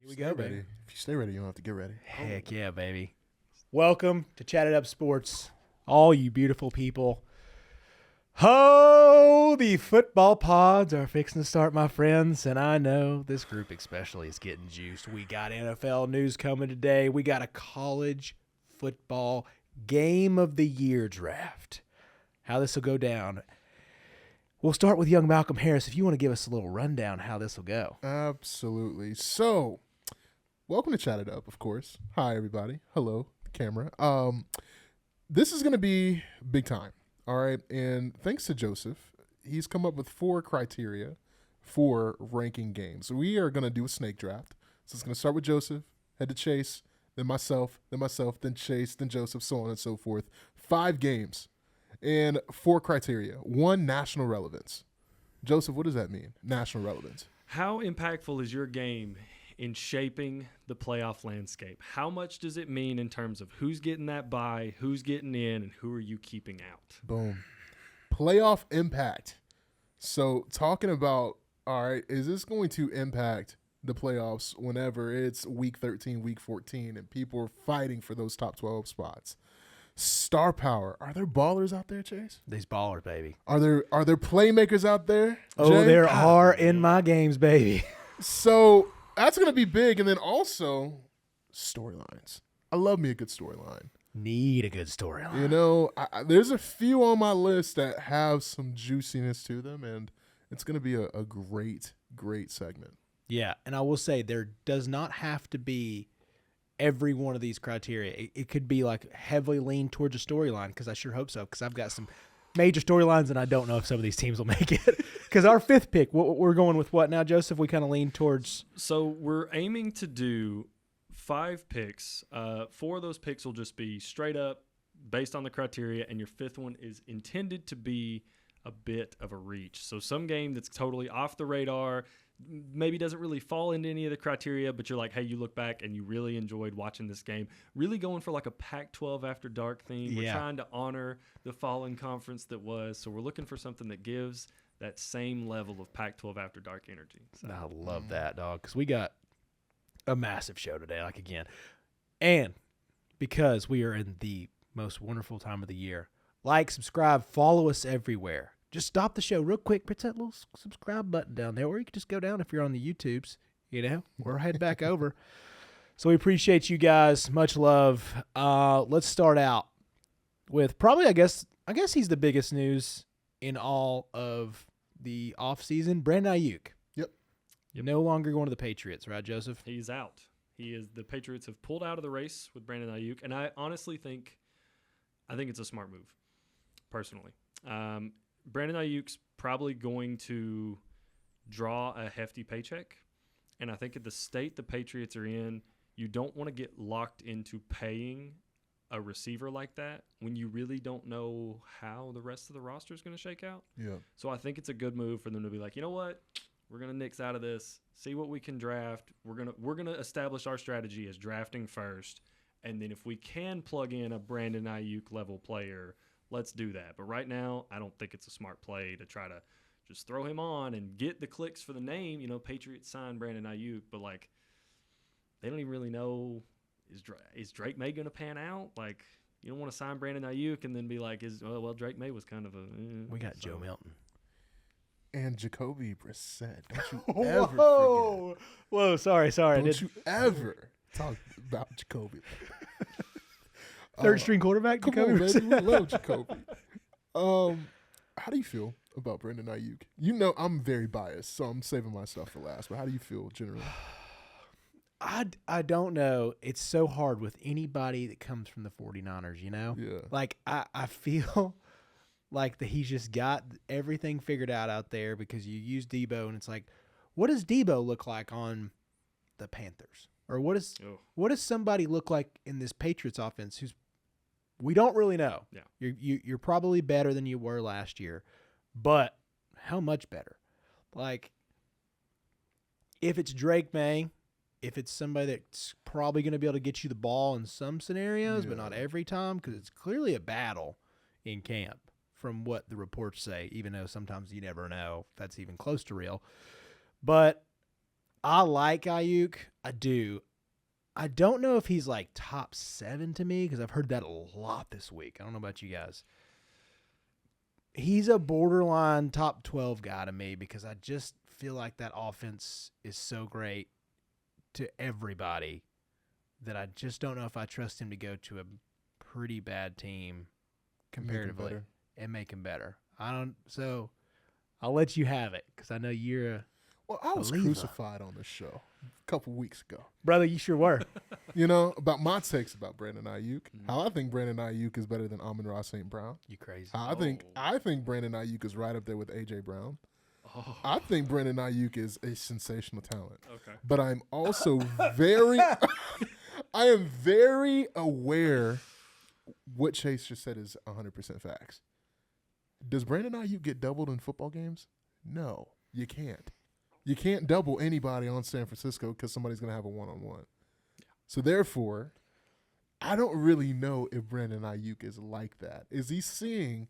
Here we go, baby. If you stay ready, you don't have to get ready. Heck yeah, baby. Welcome to Chatt It Up Sports, all you beautiful people. Oh, the football pods are fixing to start, my friends, and I know this group especially is getting juiced. We got NFL news coming today. We got a college football game of the year draft. How this will go down. We'll start with young Malcolm Harris. If you want to give us a little rundown how this will go. Absolutely. So, welcome to Chat It Up, of course. Hi, everybody. Hello, camera. This is going to be big time, all right? And thanks to Joseph, he's come up with 4 criteria for ranking games. So we are going to do a snake draft. So it's going to start with Joseph, head to Chase, then myself, then Chase, then Joseph, so on and so forth. 5 games and 4 criteria. 1, national relevance. Joseph, what does that mean, national relevance? How impactful is your game in shaping the playoff landscape? How much does it mean in terms of who's getting that bye, who's getting in, and who are you keeping out? Boom. Playoff impact. So talking about, all right, is this going to impact the playoffs whenever it's week 13, week 14, and people are fighting for those top 12 spots? Star power. Are there ballers out there, Chase? These ballers, baby. Are there playmakers out there? Oh, Jay? there are in my games, baby. So that's going to be big. And then also storylines. I love me a good storyline. Need a good storyline. You know, there's a few on my list that have some juiciness to them, and it's going to be a great, great segment. Yeah, and I will say there does not have to be every one of these criteria. It could be like heavily leaned towards a storyline, because I sure hope so, because I've got some major storylines, and I don't know if some of these teams will make it. Because our 5th pick, we're going with what now, Joseph? We kind of lean towards. So we're aiming to do 5 picks. 4 of those picks will just be straight up based on the criteria, and your 5th one is intended to be a bit of a reach. So some game that's totally off the radar, maybe doesn't really fall into any of the criteria, but you're like, hey, you look back and you really enjoyed watching this game. Really going for like a Pac-12 After Dark theme. Yeah. We're trying to honor the fallen conference that was. So we're looking for something that gives that same level of Pac-12 After Dark energy. So. I love that, dog, because we got a massive show today, like again. And because we are in the most wonderful time of the year, like, subscribe, follow us everywhere. Just stop the show real quick, hit that little subscribe button down there, or you can just go down if you're on the YouTubes, or head back over. So we appreciate you guys. Much love. Let's start out with probably, I guess he's the biggest news in all of the offseason. Brandon Ayuk. Yep. No longer going to the Patriots, right, Joseph? He's out. The Patriots have pulled out of the race with Brandon Ayuk, and I honestly think it's a smart move, personally. Brandon Ayuk's probably going to draw a hefty paycheck, and I think at the state the Patriots are in, you don't want to get locked into paying a receiver like that when you really don't know how the rest of the roster is going to shake out. Yeah. So I think it's a good move for them to be like, you know what, we're going to nix out of this, see what we can draft. We're gonna establish our strategy as drafting first, and then if we can plug in a Brandon Ayuk level player, let's do that. But right now, I don't think it's a smart play to try to just throw him on and get the clicks for the name. You know, Patriots signed Brandon Ayuk, but, like, they don't even really know, is Drake May going to pan out? Like, you don't want to sign Brandon Ayuk and then be like, Drake May was kind of a we got Joe Milton. And Jacoby Brissett. Don't you ever forget. Whoa, sorry. Don't you ever talk about Jacoby. Third string quarterback, Come Jacoby on, baby. Brissett. We love Jacoby. How do you feel about Brandon Ayuk? You know I'm very biased, so I'm saving my stuff for last. But how do you feel generally? I don't know. It's so hard with anybody that comes from the 49ers, you know? Yeah. Like, I feel like that he's just got everything figured out there, because you use Debo, and it's like, what does Debo look like on the Panthers? Or what does somebody look like in this Patriots offense we don't really know. Yeah. You're probably better than you were last year, but how much better? Like, if it's Drake May, if it's somebody that's probably going to be able to get you the ball in some scenarios, but not every time, because it's clearly a battle in camp from what the reports say, even though sometimes you never know if that's even close to real. But I like Ayuk. I do. I don't know if he's like top 7 to me because I've heard that a lot this week. I don't know about you guys. He's a borderline top 12 guy to me because I just feel like that offense is so great to everybody that I just don't know if I trust him to go to a pretty bad team comparatively and make him better. So I'll let you have it because I know you're a Well, I was believer. crucified on this show a couple weeks ago. Brother, you sure were. About my takes about Brandon Ayuk. How I think Brandon Ayuk is better than Amon-Ra St. Brown. You crazy. I think Brandon Ayuk is right up there with A.J. Brown. Oh. I think Brandon Ayuk is a sensational talent. Okay. But I'm also I am very aware what Chase just said is 100% facts. Does Brandon Ayuk get doubled in football games? No, you can't. You can't double anybody on San Francisco because somebody's going to have a one-on-one. Yeah. So therefore, I don't really know if Brandon Ayuk is like that. Is he seeing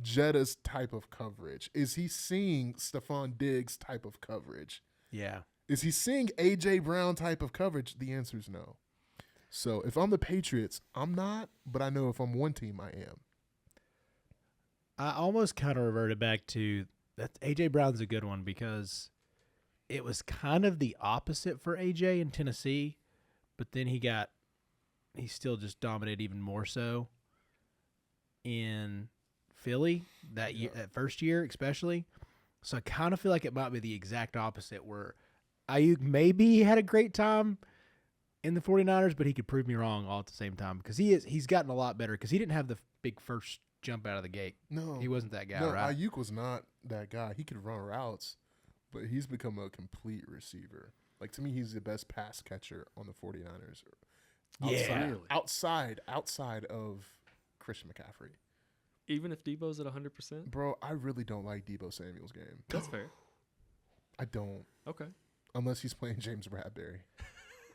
Jetta's type of coverage? Is he seeing Stephon Diggs type of coverage? Yeah. Is he seeing A.J. Brown type of coverage? The answer is no. So if I'm the Patriots, I'm not, but I know if I'm one team, I am. I almost kind of reverted back to that. A.J. Brown's a good one because it was kind of the opposite for A.J. in Tennessee, but then he still just dominated even more so in Philly that year, that first year especially. So I kind of feel like it might be the exact opposite where Ayuk maybe had a great time in the 49ers, but he could prove me wrong all at the same time because he's gotten a lot better because he didn't have the big first jump out of the gate. No. He wasn't that guy, No, right? Ayuk was not that guy. He could run routes, but he's become a complete receiver. Like, to me, he's the best pass catcher on the 49ers. Yeah. Outside of Christian McCaffrey. Even if Debo's at 100%? Bro, I really don't like Debo Samuel's game. That's fair. I don't. Okay. Unless he's playing James Bradbury.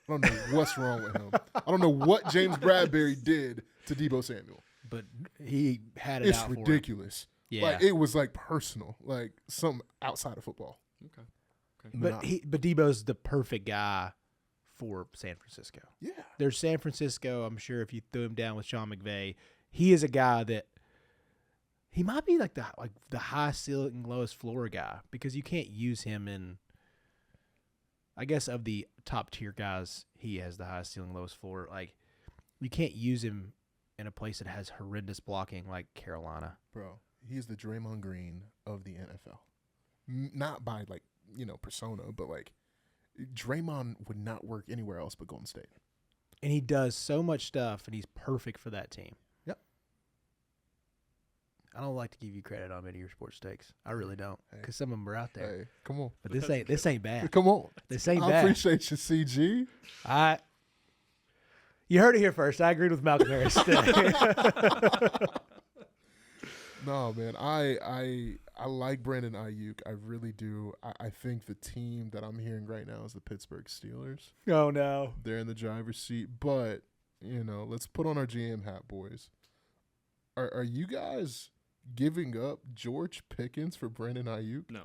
I don't know what's wrong with him. I don't know what James Bradbury did to Debo Samuel. But he had it It's out for him. ridiculous. Yeah. Like, it was like personal, like something outside of football. Okay. But Debo's the perfect guy for San Francisco. Yeah. There's San Francisco. I'm sure if you threw him down with Sean McVay, he is a guy that he might be like the high ceiling, lowest floor guy because you can't use him in. I guess of the top tier guys, he has the highest ceiling, lowest floor. Like you can't use him in a place that has horrendous blocking like Carolina. Bro, he's the Draymond Green of the NFL. Not by persona, but like Draymond would not work anywhere else but Golden State. And he does so much stuff, and he's perfect for that team. Yep. I don't like to give you credit on many of your sports takes. I really don't, because some of them are out there. Hey, come on. But this ain't bad. Come on. This ain't I bad. appreciate you, CG. You heard it here first. I agreed with Malcolm Harris today. No, man. I like Brandon Ayuk. I really do. I think the team that I'm hearing right now is the Pittsburgh Steelers. Oh, no. They're in the driver's seat. But, let's put on our GM hat, boys. Are you guys giving up George Pickens for Brandon Ayuk? No.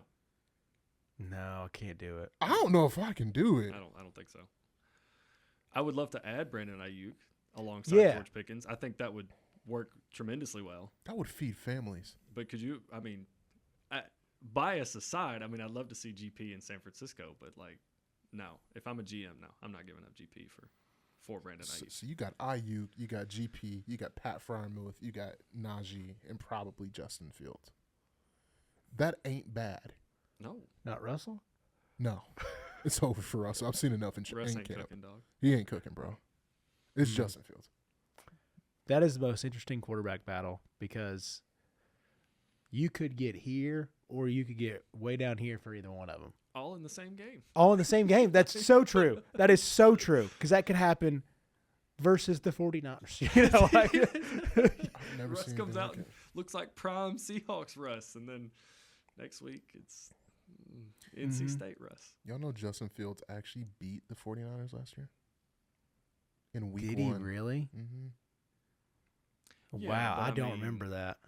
No, I can't do it. I don't know if I can do it. I don't think so. I would love to add Brandon Ayuk alongside George Pickens. I think that would work tremendously well. That would feed families. But could you, bias aside, I'd love to see GP in San Francisco, but no. If I'm a GM, no, I'm not giving up GP for Brandon Ayuk. So you got Ayuk, you got GP, you got Pat Fryermuth, you got Najee, and probably Justin Fields. That ain't bad. No. Not Russell? No. It's over for Russell. I've seen enough in Russ camp. ain't cooking, dog. He ain't cooking, bro. It's Justin Fields. That is the most interesting quarterback battle because you could get here or you could get way down here for either one of them. All in the same game. All in the same game. That's so true. That is so true because that could happen versus the 49ers. I've never Russ seen comes anything out like and it. looks like prime Seahawks Russ, and then next week it's NC State Russ. Y'all know Justin Fields actually beat the 49ers last year? In week Did one. he really? Mm-hmm. Yeah, Wow, but I I don't mean- remember that.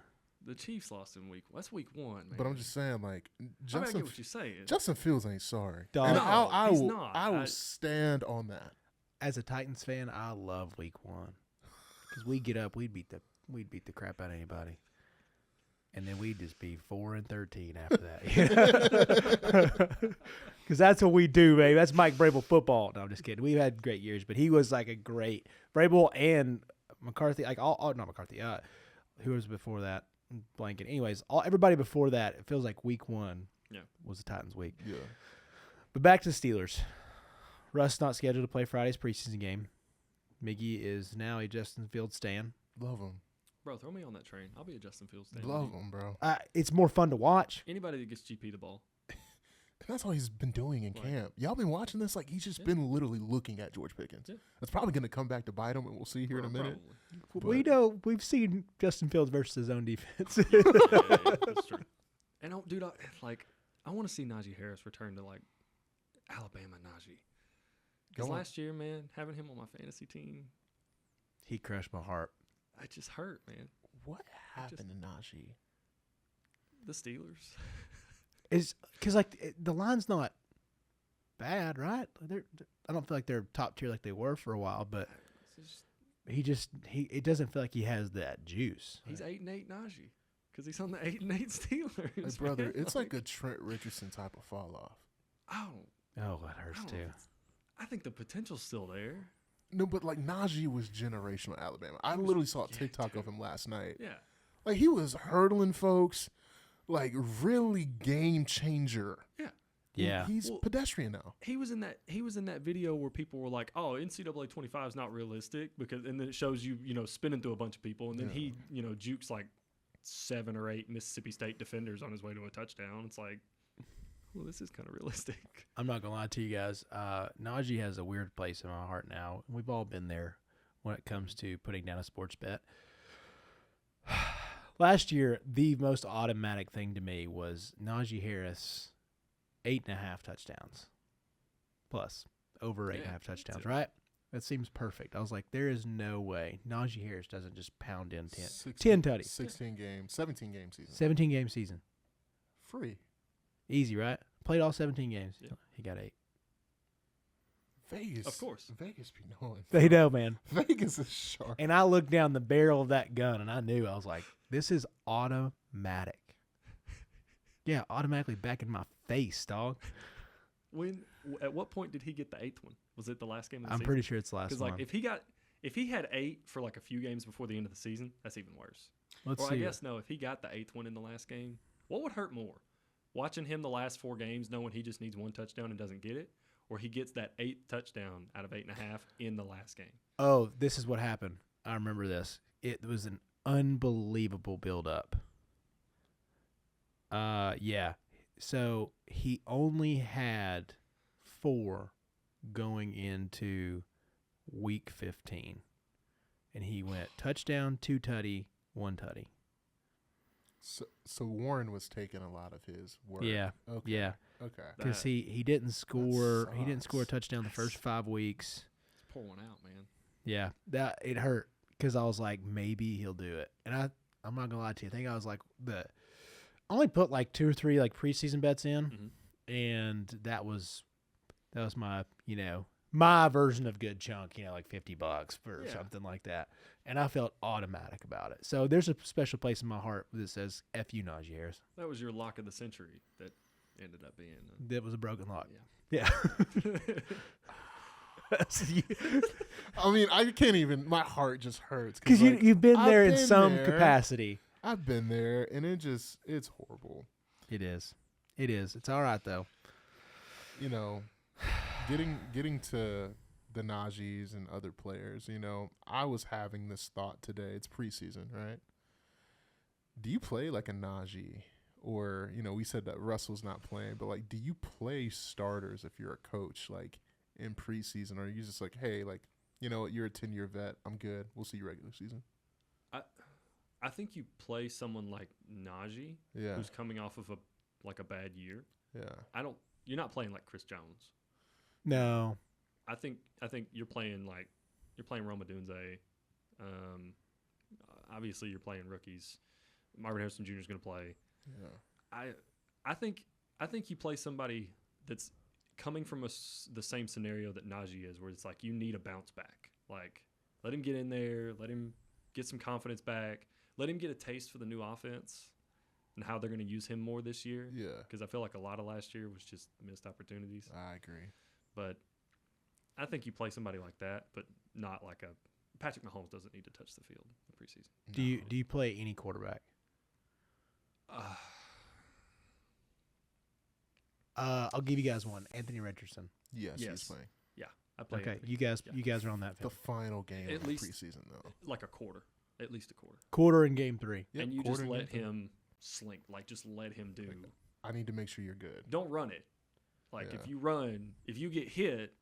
The Chiefs lost in that's week 1, man. But I'm just saying, like, I get Justin what you're saying. Justin Fields ain't sorry. Dog. And No, I he's will, not. I will stand on that. As a Titans fan, I love week 1 because we get up, we'd beat the crap out of anybody, and then we'd just be 4-13 after that. Because that's what we do, baby. That's Mike Vrabel football. No, I'm just kidding. We've had great years, but he was like a great Vrabel and McCarthy. Like not McCarthy. Who was before that? Blanket. Anyways, everybody before that. It feels like week 1 was the Titans' week. Yeah. But back to the Steelers. Russ not scheduled to play Friday's preseason game. Miggy is now a Justin Fields stan. Love him. Bro, throw me on that train. I'll be a Justin Fields fan. Love him, bro. It's more fun to watch. Anybody that gets GP the ball. And that's all he's been doing in Right. camp. Y'all been watching this? Like, he's just been literally looking at George Pickens. Yeah. That's probably going to come back to bite him, and we'll see here in a minute. Probably. We know we've seen Justin Fields versus his own defense. Yeah, that's true. And I want to see Najee Harris return to like Alabama Najee. Because Go on. last year, man, having him on my fantasy team, He crushed my heart. it just hurt, man. What happened to Najee? The Steelers. Is because the line's not bad, right? I don't feel like they're top tier like they were for a while, but It's just- it doesn't feel like he has that juice. he's 8-8 Najee because he's on the 8-8 Steelers. Hey, brother, man. it's like a Trent Richardson type of fall off. I don't. Oh, that hurts I don't too. know if it's- I think the potential's still there. No, but like Najee was generational Alabama. I literally saw a TikTok of him last night. Yeah. Like he was hurdling folks, like really game changer. Yeah. Yeah. He's Well, pedestrian now. He was in that video where people were like, "Oh, NCAA 25 is not realistic," and then it shows you spinning through a bunch of people, and then he jukes like 7 or 8 Mississippi State defenders on his way to a touchdown. It's like, well, this is kind of realistic. I'm not gonna lie to you guys. Najee has a weird place in my heart now. We've all been there when it comes to putting down a sports bet. Last year, the most automatic thing to me was Najee Harris, 8.5 touchdowns, plus over 8.5 touchdowns. Right? That seems perfect. I was like, there is no way Najee Harris doesn't just pound in 10 tutties. 16 games, 17 game season. 17 game season, Free. easy, right? Played all 17 games. Yeah. He got 8. Vegas. Of course. Vegas be knowing. They know, man. Vegas is sharp. And I looked down the barrel of that gun, and I knew. I was like, this is automatic. Yeah, automatically back in my face, dog. At what point did he get the 8th one? Was it the last game of the I'm season? pretty sure it's the last Because one. like if he had 8 for like a few games before the end of the season, that's even worse. Let's Or see. I guess no, if he got the 8th one in the last game, what would hurt more? Watching him the last 4 games, knowing he just needs 1 touchdown and doesn't get it, or he gets that 8th touchdown out of 8.5 in the last game. Oh, this is what happened. I remember this. It was an unbelievable build-up. Yeah. So he only had 4 going into week 15. And he went touchdown, 2 tutty, 1 tutty. So Warren was taking a lot of his work. Yeah. Okay. Yeah. Okay. Because he didn't score. He didn't score a sucks. touchdown the first 5 weeks. Let's pour one out, man. Yeah, it hurt because I was like, maybe he'll do it, and I'm not gonna lie to you. I think I was like I only put like 2 or 3 like preseason bets in, and that was my my version of good chunk, like $50 for something like that, and I felt automatic about it. So there's a special place in my heart that says "F you, Najee Harris." That was your lock of the century that ended up being. That was a broken lock. Yeah. Yeah. I mean, I can't even. My heart just hurts Because you've been I've there in been some there. capacity. I've been there, and it's horrible. It is. It is. It's all right though. Getting to the Najees and other players. I was having this thought today. It's preseason, right? Do you play like a Najee? Or, we said that Russell's not playing, but like, do you play starters if you're a coach, like in preseason? Or are you just like, hey, like, you're a 10-year vet. I'm good. We'll see you regular season. I think you play someone like Najee, Yeah. who's coming off of a bad year. Yeah. You're not playing like Chris Jones. No. I think you're playing Roma Dunze. Obviously you're playing rookies. Marvin Harrison Jr. is going to play. Yeah. I think you play somebody that's coming from the same scenario that Najee is, where it's like you need a bounce back. Like, let him get in there, let him get some confidence back, let him get a taste for the new offense and how they're going to use him more this year. Yeah. Because I feel like a lot of last year was just missed opportunities. I agree. But I think you play somebody like that, but not like a Patrick Mahomes doesn't need to touch the field in the preseason. Do you play any quarterback? I'll give you guys one. Anthony Richardson. Yes, Yes. he's playing. Yeah, I play. Okay, Anthony. you guys are on that The field. final game At of the least- preseason, though. Like a quarter, at least a quarter. Quarter in game 3. Yep, And you quarter just let game. him slink, like just let him do. I need to make sure you're good. Don't run it. Like Yeah. if you run, if you get hit,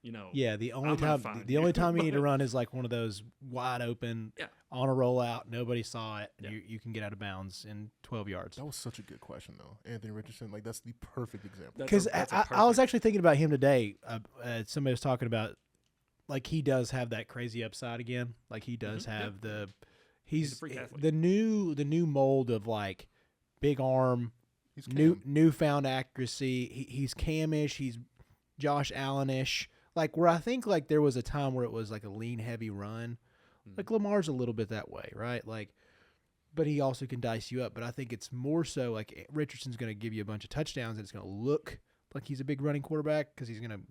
you know. Yeah, the only I'm gonna time find the you. only time you need to run is like one of those wide open Yeah. on a rollout, nobody saw it, and Yeah. you can get out of bounds in 12 yards. That was such a good question, though. Anthony Richardson, like, that's the perfect example. Because I was actually thinking about him today. Somebody was talking about like he does have that crazy upside again. Like he does Mhm, yeah. have the He's a freak athlete. the new mold of like big arm, He's newfound accuracy. He's Cam-ish. He's Josh Allen-ish. Like where I think like there was a time where it was like a lean heavy run. Like Lamar's a little bit that way, right? Like, but he also can dice you up. But I think it's more so like Richardson's going to give you a bunch of touchdowns and it's going to look like he's a big running quarterback because he's going to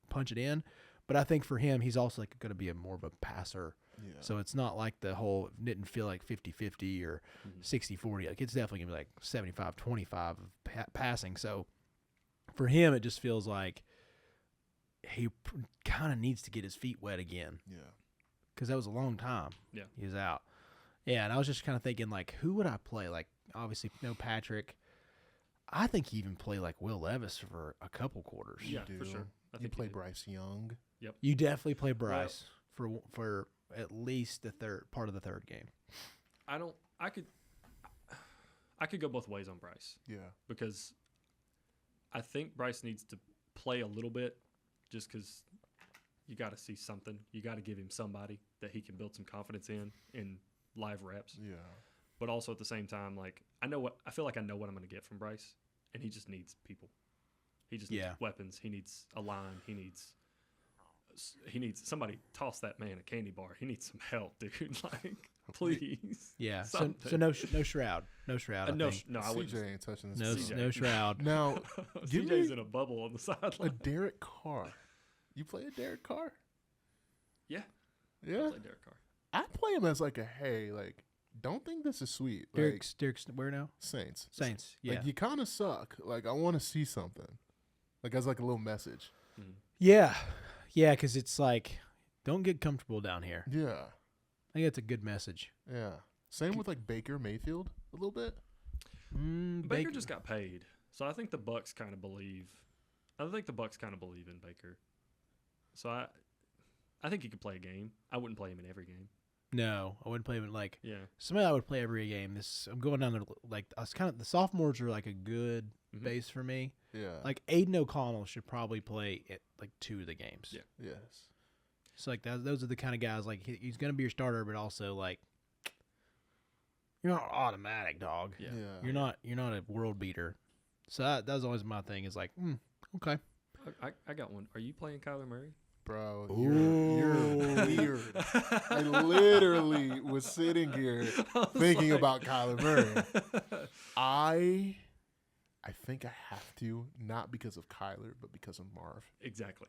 punch it in. But I think for him, he's also like going to be more of a passer. Yeah. So it's not like the whole didn't feel like 50-50 or 60-40. Like it's definitely going to be like 75-25 of passing. So for him, it just feels like he kind of needs to get his feet wet again. Yeah. Because that was a long time. Yeah. He was out. Yeah, and I was just kind of thinking, like, who would I play? Like, obviously, no Patrick. I think you even play, like, Will Levis for a couple quarters. Yeah, You for do. sure. I You think play do. Bryce Young. You definitely play Bryce for at least the part of the third game. I could go both ways on Bryce Yeah. because I think Bryce needs to play a little bit just because you got to see something. You got to give him somebody that he can build some confidence in live reps. Yeah. But also at the same time, like I feel like I know what I'm going to get from Bryce, and he just needs people. He just needs weapons. He needs a line. He needs somebody toss that man a candy bar. He needs some help, dude. Like, please. Yeah. So Something. no Shroud. No Shroud. I think. I wouldn't. CJ ain't touching this. No, CJ. no Shroud. Now, give CJ's me in a bubble on the a sideline. Derek Carr. You play a Derek Carr? Yeah. Yeah. Play Derek Carr. I play him as like a hey, like, don't think this is sweet. Derek's where now? Saints. Saints. Yeah. Like, you kind of suck. Like, I want to see something. Like, as like a little message. Yeah. Yeah, because it's like, don't get comfortable down here. Yeah. I think that's a good message. Yeah. Same with like Baker Mayfield a little bit. Baker just got paid, so I think the Bucks kind of believe. I think the Bucks kind of believe in Baker. So I think he could play a game. I wouldn't play him in every game. No, I wouldn't play him like Yeah. somebody I would play every game. I'm going down to like I was kind of the sophomores are like a good base for me. Yeah. Like Aiden O'Connell should probably play at like 2 of the games. Yeah. Yes. So like those are the kind of guys like he's going to be your starter, but also like you're not automatic, dog. Yeah. You're not a world beater. So that was always my thing. Is like, okay. I got one. Are you playing Kyler Murray? Bro, you're weird. I literally was sitting here thinking about Kyler Murray. I think I have to, not because of Kyler, but because of Marv. Exactly.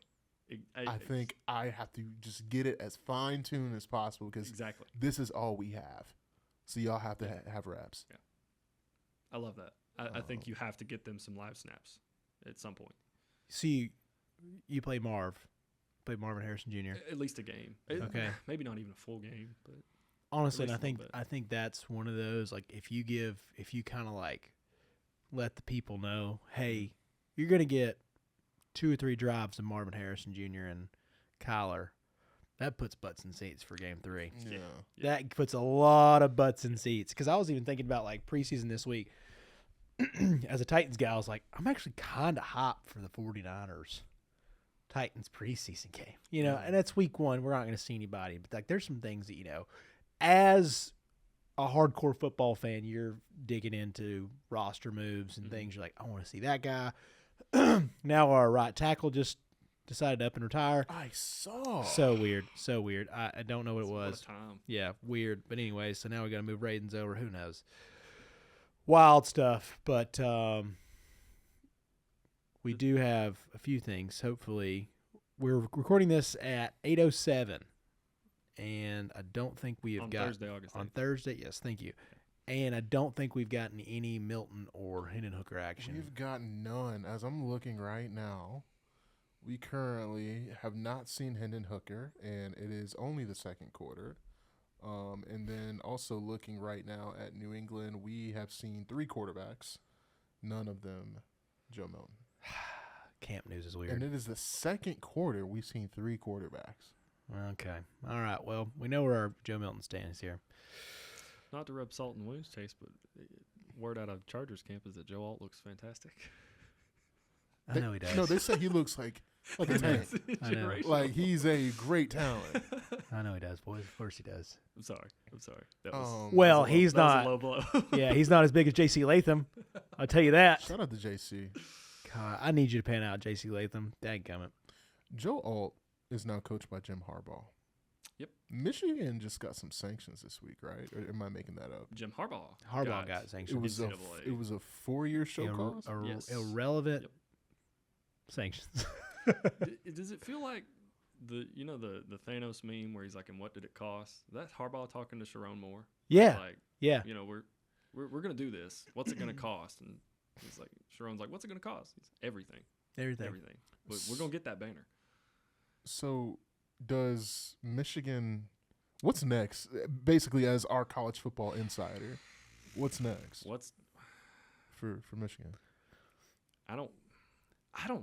I think I have to just get it as fine-tuned as possible because Exactly. this is all we have. So y'all have to have reps. Yeah. I love that. I think you have to get them some live snaps at some point. See, you play Marvin Harrison Jr. At least a game. Okay. Maybe not even a full game, but Honestly, At and least a little I think that's one of those like if you kind of like let the people know, hey, you're gonna get 2 or 3 drives of Marvin Harrison Jr. and Kyler. That puts butts in seats for game 3. Yeah. That puts a lot of butts in seats. Because I was even thinking about like preseason this week. As a Titans guy, I was like, I'm actually kind of hyped for the 49ers Titans preseason game. You know, and that's week 1. We're not going to see anybody. But like, there's some things that, as a hardcore football fan, you're digging into roster moves and things. You're like, I want to see that guy. Now our right tackle just decided to up and retire. I saw. So weird. So weird. I don't know what it What a was. time. Yeah, weird. But anyway, so now we got to move Raidens over. Who knows? Wild stuff. But we do have a few things. Hopefully, we're recording this at 8:07, and I don't think we have On got Thursday, August 8th. on Thursday. Yes, thank you. And I don't think we've gotten any Milton or Hendon Hooker action. We've gotten none. As I'm looking right now, we currently have not seen Hendon Hooker, and it is only the second quarter. And then also looking right now at New England, we have seen 3 quarterbacks, none of them Joe Milton. Camp news is weird. And it is the second quarter we've seen 3 quarterbacks. Okay. All right. Well, we know where our Joe Milton stands here. Not to rub salt in the wounds, Chase, but word out of Chargers camp is that Joe Alt looks fantastic. I know he does. No, they say he looks like a tank. I know. Generational. Like he's a great talent. I know he does, boys. Of course he does. I'm sorry. That was, Well, that was a low- he's that was not. a low blow. Yeah, he's not as big as J.C. Latham. I'll tell you that. Shout out to JC. God, I need you to pan out J.C. Latham. Dadgummit. Joe Alt is now coached by Jim Harbaugh. Yep. Michigan just got some sanctions this week, right? Or am I making that up? Jim Harbaugh. Harbaugh got sanctioned. NCAA. It was a 4-year show cause. Yes. Irrelevant Yep. sanctions. Does it feel like the Thanos meme where he's like, "And what did it cost?" That's Harbaugh talking to Sharon Moore. Yeah. Like, Yeah. we're gonna do this. What's it gonna cost? And he's like, Sharon's like, "What's it gonna cost?" He's, everything. Everything. But we're gonna get that banner. So does Michigan? What's next? Basically, as our college football insider, what's next What's for Michigan? I don't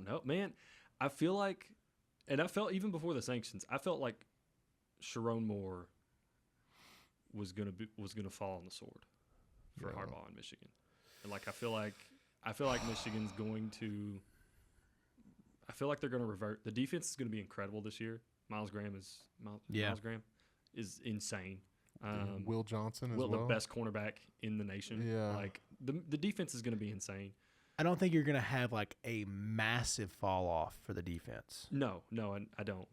know, man. I feel like, and I felt even before the sanctions, I felt like Sharon Moore was gonna fall on the sword for Yeah. Harbaugh in Michigan, and like I feel like Michigan's going to. I feel like they're going to revert. The defense is going to be incredible this year. Miles Graham is insane. Will Johnson as well. The best cornerback in the nation. Yeah. Like the defense is going to be insane. I don't think you're going to have like a massive fall off for the defense. No, I don't.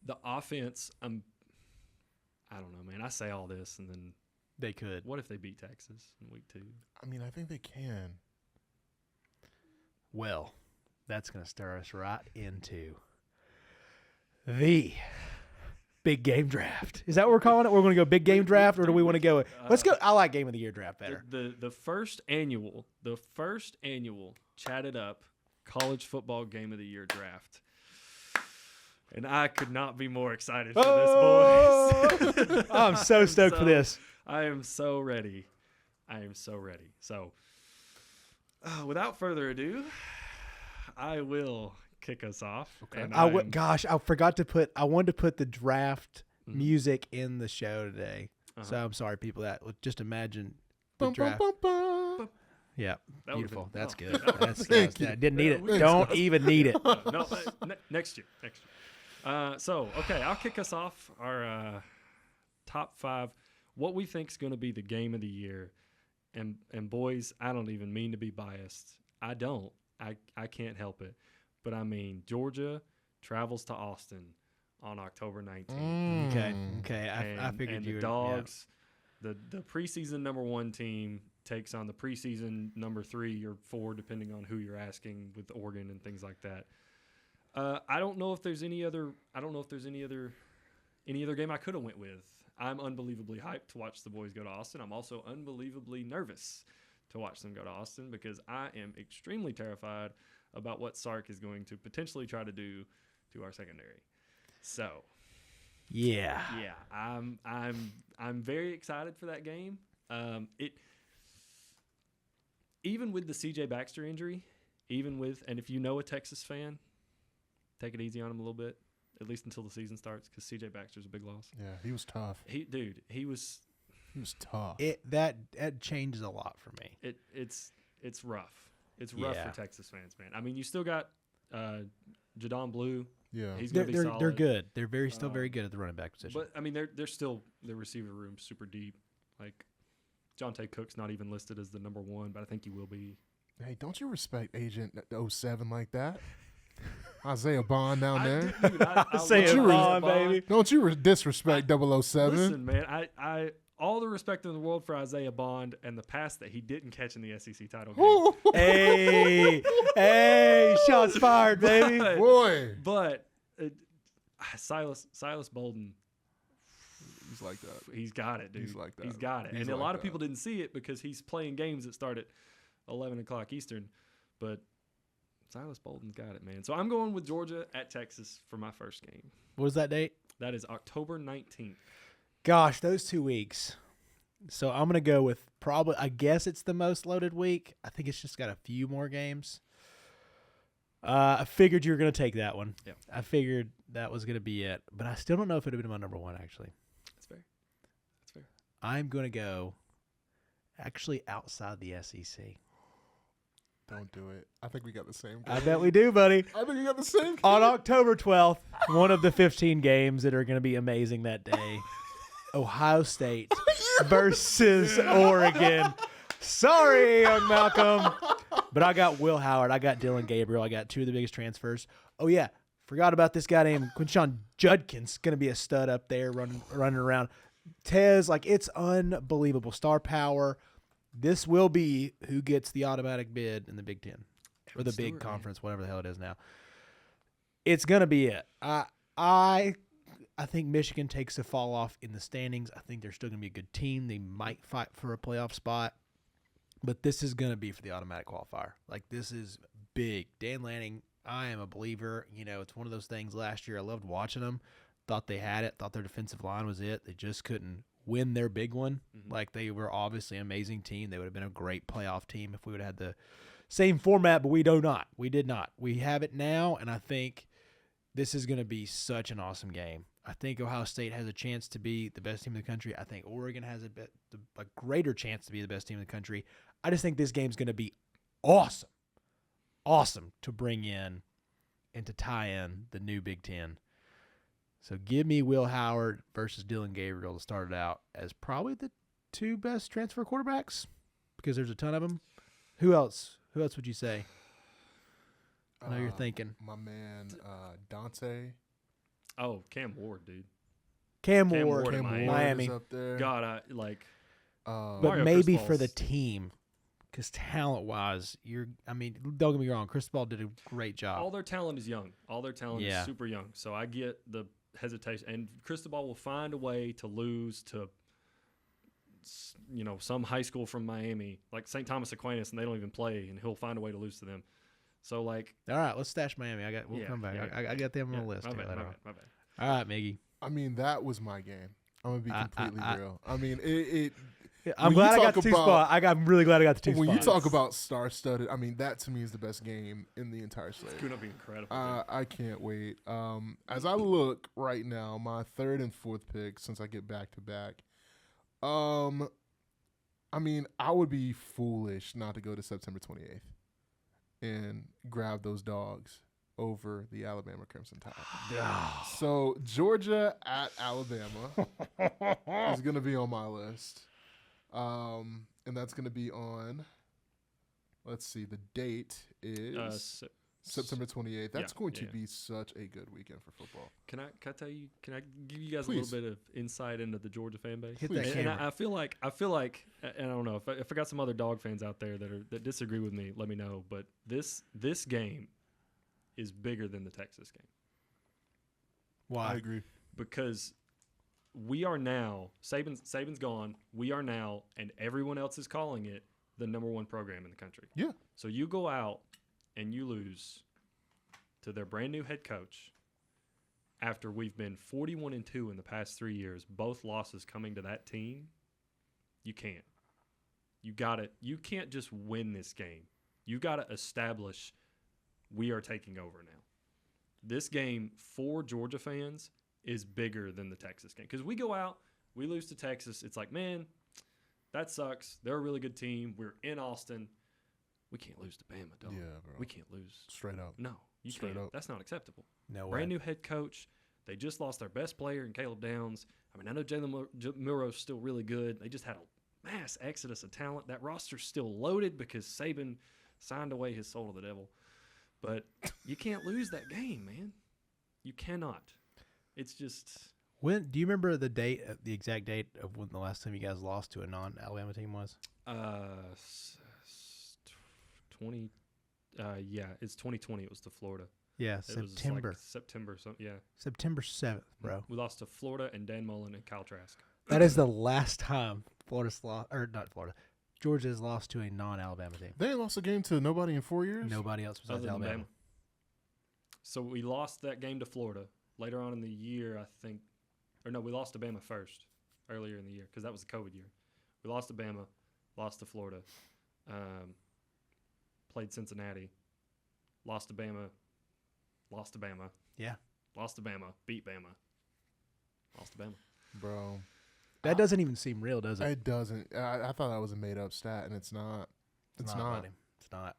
The offense, I don't know, man. I say all this, and then They could. what if they beat Texas in week 2? I mean, I think they can. Well, that's going to stir us right into the big game draft. Is that what we're calling it? We're going to go big game draft, or do we want to go? Let's go. I like game of the year draft better. The first annual Chatt It Up college football game of the year draft. And I could not be more excited for this, boys. I'm so stoked for this. I am so ready. So, without further ado, I will kick us off. Okay. And I forgot to put. I wanted to put the draft music in the show today. So I'm sorry, people. That just imagine the Bum, bum, draft. bum, bum. Yeah, That would've beautiful. been- That's no. good. That's Thank you. I didn't need it. Thanks. Don't even need it. No, next year. Okay, I'll kick us off. Our top 5, what we think is going to be the game of the year. And boys, I don't even mean to be biased. I don't. I can't help it. But I mean, Georgia travels to Austin on October 19th. Okay. I figured and you the would. Dogs, the preseason number 1 team takes on the preseason number 3 or 4, depending on who you're asking, with Oregon and things like that. I don't know if there's any other game I could have went with. I'm unbelievably hyped to watch the boys go to Austin. I'm also unbelievably nervous to watch them go to Austin because I am extremely terrified about what Sark is going to potentially try to do to our secondary. So, Yeah. I'm very excited for that game. Even with the CJ Baxter injury, and if you know a Texas fan, take it easy on him a little bit, at least until the season starts, because CJ Baxter's a big loss. Yeah, he was tough. He was tough. That changes a lot for me. It's rough. It's rough Yeah. for Texas fans, man. I mean, you still got Jadon Blue. Yeah. He's gonna be solid. They're good. They're still very good at the running back position. But I mean, they're still, their receiver room super deep. Like, Jonte Cook's not even listed as the number one, but I think he will be. Hey, don't you respect Agent 07 like that? Isaiah Bond down there. I Isaiah love Bond, baby. Don't you disrespect 007? Listen, man, I all the respect in the world for Isaiah Bond and the pass that he didn't catch in the SEC title game. Hey, shots fired, baby. Boy. But Silas Bolden, He's like that. he's got it, dude. He's like that. He's got it. He's And a like lot of that. people didn't see it because he's playing games that start at 11 o'clock Eastern. But Silas Bolden's got it, man. So I'm going with Georgia at Texas for my first game. What was that date? That is October 19th. Gosh, those 2 weeks. So I'm going to go with probably, I guess it's the most loaded week. I think it's just got a few more games. I figured you were going to take that one. Yeah. I figured that was going to be it. But I still don't know if it would have been my number one, actually. That's fair. That's fair. I'm going to go actually outside the SEC. Don't do it. I think we got the same game. I bet we do, buddy. I think we got the same game. On October 12th, one of the 15 games that are going to be amazing that day, Ohio State versus Oregon. Sorry, young Malcolm. But I got Will Howard. I got Dylan Gabriel. I got 2 of the biggest transfers. Oh, yeah. Forgot about this guy named Quinshon Judkins. Going to be a stud up there running around. Tez, like, it's unbelievable. Star power. This will be who gets the automatic bid in the Big Ten or the big conference, whatever the hell it is now. It's going to be it. I think Michigan takes a fall off in the standings. I think they're still going to be a good team. They might fight for a playoff spot, but this is going to be for the automatic qualifier. Like, this is big. Dan Lanning, I am a believer. You know, it's one of those things last year. I loved watching them. Thought they had it. Thought their defensive line was it. They just couldn't win their big one. Mm-hmm. Like, they were obviously an amazing team. They would have been a great playoff team if we would have had the same format, but we do not. We did not. We have it now, and I think this is going to be such an awesome game. I think Ohio State has a chance to be the best team in the country. I think Oregon has a greater chance to be the best team in the country. I just think this game's going to be awesome. Awesome to bring in and to tie in the new Big Ten. So give me Will Howard versus Dylan Gabriel to start it out as probably the 2 best transfer quarterbacks because there's a ton of them. Who else? Who else would you say? I know you're thinking. My man, Dante. Oh, Cam Ward, dude. Cam Cam Ward, Ward in Ward Miami. is up there. God, I like. But Mario maybe Cristobal's- for the team, because talent-wise, don't get me wrong, Cristobal did a great job. All their talent is young. All their talent Yeah. is super young. So I get the hesitation. And Cristobal will find a way to lose to, some high school from Miami, like St. Thomas Aquinas, and they don't even play, and he'll find a way to lose to them. So, like. All right, let's stash Miami. We'll Yeah, come back. yeah. I got them on the list. My here bad, later my on. bad, my bad. All right, Miggy. I mean, that was my game. I'm going to be completely I- real. I mean, it I'm When glad you I got the talk 2 about- spots. I'm really glad I got the 2 when spots. you talk about star-studded, I mean, that to me is the best game in the entire slate. It's going to be incredible. I can't wait. As I look right now, my 3rd and 4th pick, since I get back-to-back, I mean, I would be foolish not to go to September 28th and grab those dogs over the Alabama Crimson Tide. So Georgia at Alabama is going to be on my list. And that's going to be on, let's see, the date is September 28th. That's going to be such a good weekend for football. Can I tell you? Can I give you guys Please. a little bit of insight into the Georgia fan base? Hit that And camera. I feel like, and I don't know if I got some other dog fans out there that disagree with me. Let me know. But this game is bigger than the Texas game Why? I agree. because we are now Saban's gone. We are now, and everyone else is calling it the number 1 program in the country. Yeah. So you go out and you lose to their brand new head coach after we've been 41-2 in the past 3 years, both losses coming to that team. You can't. You got it. You can't just win this game. You got to establish we are taking over now. This game for Georgia fans is bigger than the Texas game because we go out, we lose to Texas. It's like, man, that sucks. They're a really good team. We're in Austin. We can't lose to Bama, dog. Yeah, bro. We can't lose. Straight up. No, you Straight can't. up. That's not acceptable. No way. Brand new head coach. They just lost their best player in Caleb Downs. I mean, I know Jalen Milroe's still really good. They just had a mass exodus of talent. That roster's still loaded because Saban signed away his soul to the devil. But you can't lose that game, man. You cannot. It's just When do you remember the exact date of when the last time you guys lost to a non-Alabama team was? 20. Yeah, it's 2020. It was to Florida. Yeah, It was September. like September. Yeah. September 7th, bro. We lost to Florida and Dan Mullen and Kyle Trask. That is the last time Georgia has lost to a non-Alabama team. They ain't lost a game to nobody in 4 years. Nobody else besides Other than Alabama. Bama. So we lost that game to Florida. Later on in the year, I think. Or no, we lost to Bama first, earlier in the year, because that was the COVID year. We lost to Bama, lost to Florida, played Cincinnati, lost to Bama, Yeah. lost to Bama, beat Bama, lost to Bama. Bro. That doesn't even seem real, does it? It doesn't. I thought that was a made up stat, and it's not. It's not. buddy. It's not.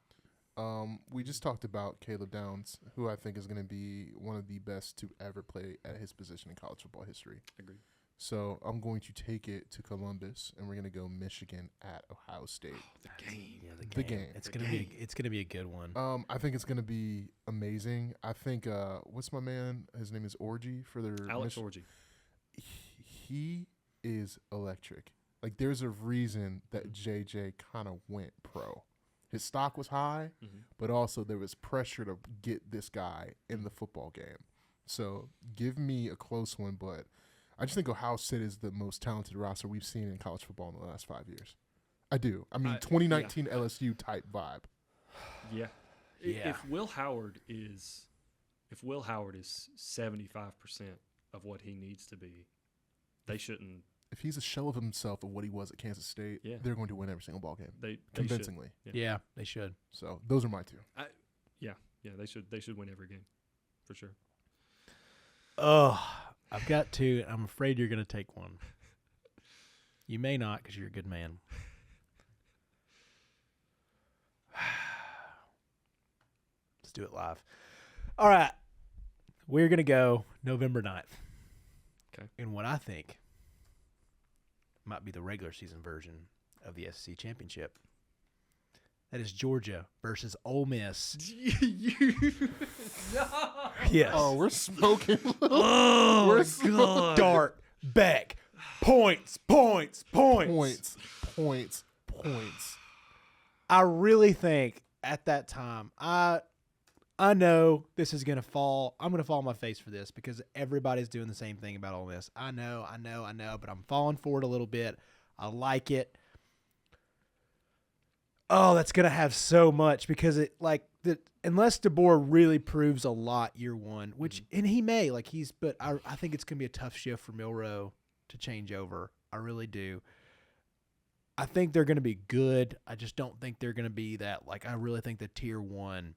We just talked about Caleb Downs, who I think is going to be one of the best to ever play at his position in college football history. Agreed. So I'm going to take it to Columbus, and we're going to go Michigan at Ohio State. The game. Yeah, The game. It's The gonna game. be. It's gonna be a good one. I think it's going to be amazing. I think what's my man? His name is Orgy for their Alex Orgy. He is electric. Like there's a reason that JJ kind of went pro. His stock was high, but also there was pressure to get this guy in the football game. So give me a close one, but I just think Ohio State is the most talented roster we've seen in college football in the last 5 years. I do. I mean, 2019 LSU type vibe. Yeah. Yeah. If Will Howard is 75% of what he needs to be, they shouldn't. If he's a shell of himself of what he was at Kansas State, Yeah. they're going to win every single ball game They convincingly. should. Yeah, they should. So those are my two. Yeah, they should. They should win every game, for sure. Oh, I've got two. I'm afraid you're gonna take one. You may not, because you're a good man. Let's do it live. All right. We're going to go November 9th. Okay. In what I think might be the regular season version of the SEC Championship. That is Georgia versus Ole Miss. Yes. Oh, we're smoking. Oh, We're God. Dart, Beck, points. Points. I really think at that time, I know this is going to fall. I'm going to fall on my face for this because everybody's doing the same thing about Ole Miss. I know, but I'm falling for it a little bit. I like it. Oh, that's going to have so much because unless DeBoer really proves a lot year one, which, and he may, but I think it's going to be a tough shift for Milroe to change over. I really do. I think they're going to be good. I just don't think they're going to be that. I really think the tier one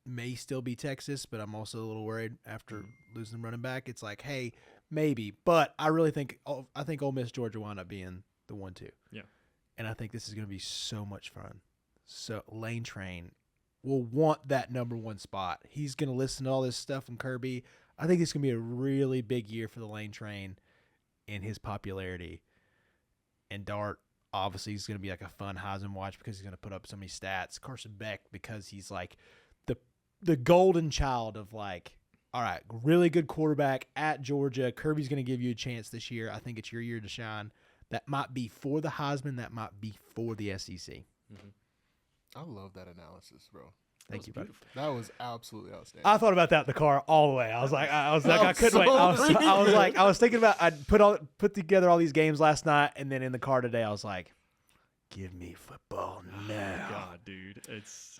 may still be Texas, but I'm also a little worried after losing them running back. It's like, hey, maybe. But I really think Ole Miss Georgia wound up being the 1-2. Yeah. And I think this is going to be so much fun. So Lane Train will want that number one spot. He's going to listen to all this stuff from Kirby. I think it's going to be a really big year for the Lane Train in his popularity. And Dart, obviously, is going to be like a fun Heisman watch because he's going to put up so many stats. Carson Beck, because he's like the golden child of all right, really good quarterback at Georgia. Kirby's going to give you a chance this year. I think it's your year to shine. That might be for the Heisman. That might be for the SEC. Mm-hmm. I love that analysis, bro. Thank you, buddy. That was absolutely outstanding. I thought about that in the car all the way. I was like, I couldn't so wait. I was thinking about. I put together all these games last night, and then in the car today, I was like, give me football now. God, dude, it's.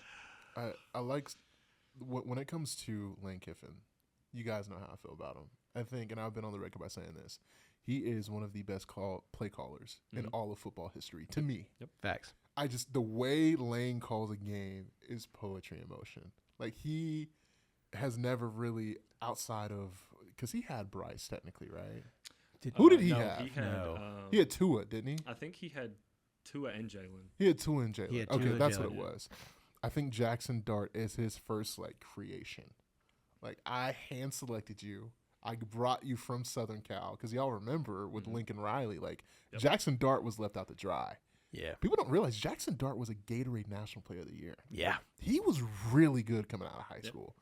I like when it comes to Lane Kiffin. You guys know how I feel about him. I think, and I've been on the record by saying this, he is one of the best play callers in all of football history. To me, Facts. the way Lane calls a game is poetry in motion. He has never really outside of because he had Bryce technically, right? Who did he have? He had Tua, didn't he? I think he had Tua and Jalen. He had Tua and Jalen. He had Tua Okay, and that's Jalen, what it was. I think Jackson Dart is his first creation. I hand selected you. I brought you from Southern Cal because y'all remember with Lincoln Riley, like Yep. Jackson Dart was left out to dry. Yeah. People don't realize Jackson Dart was a Gatorade National Player of the Year. Yeah. He was really good coming out of high school.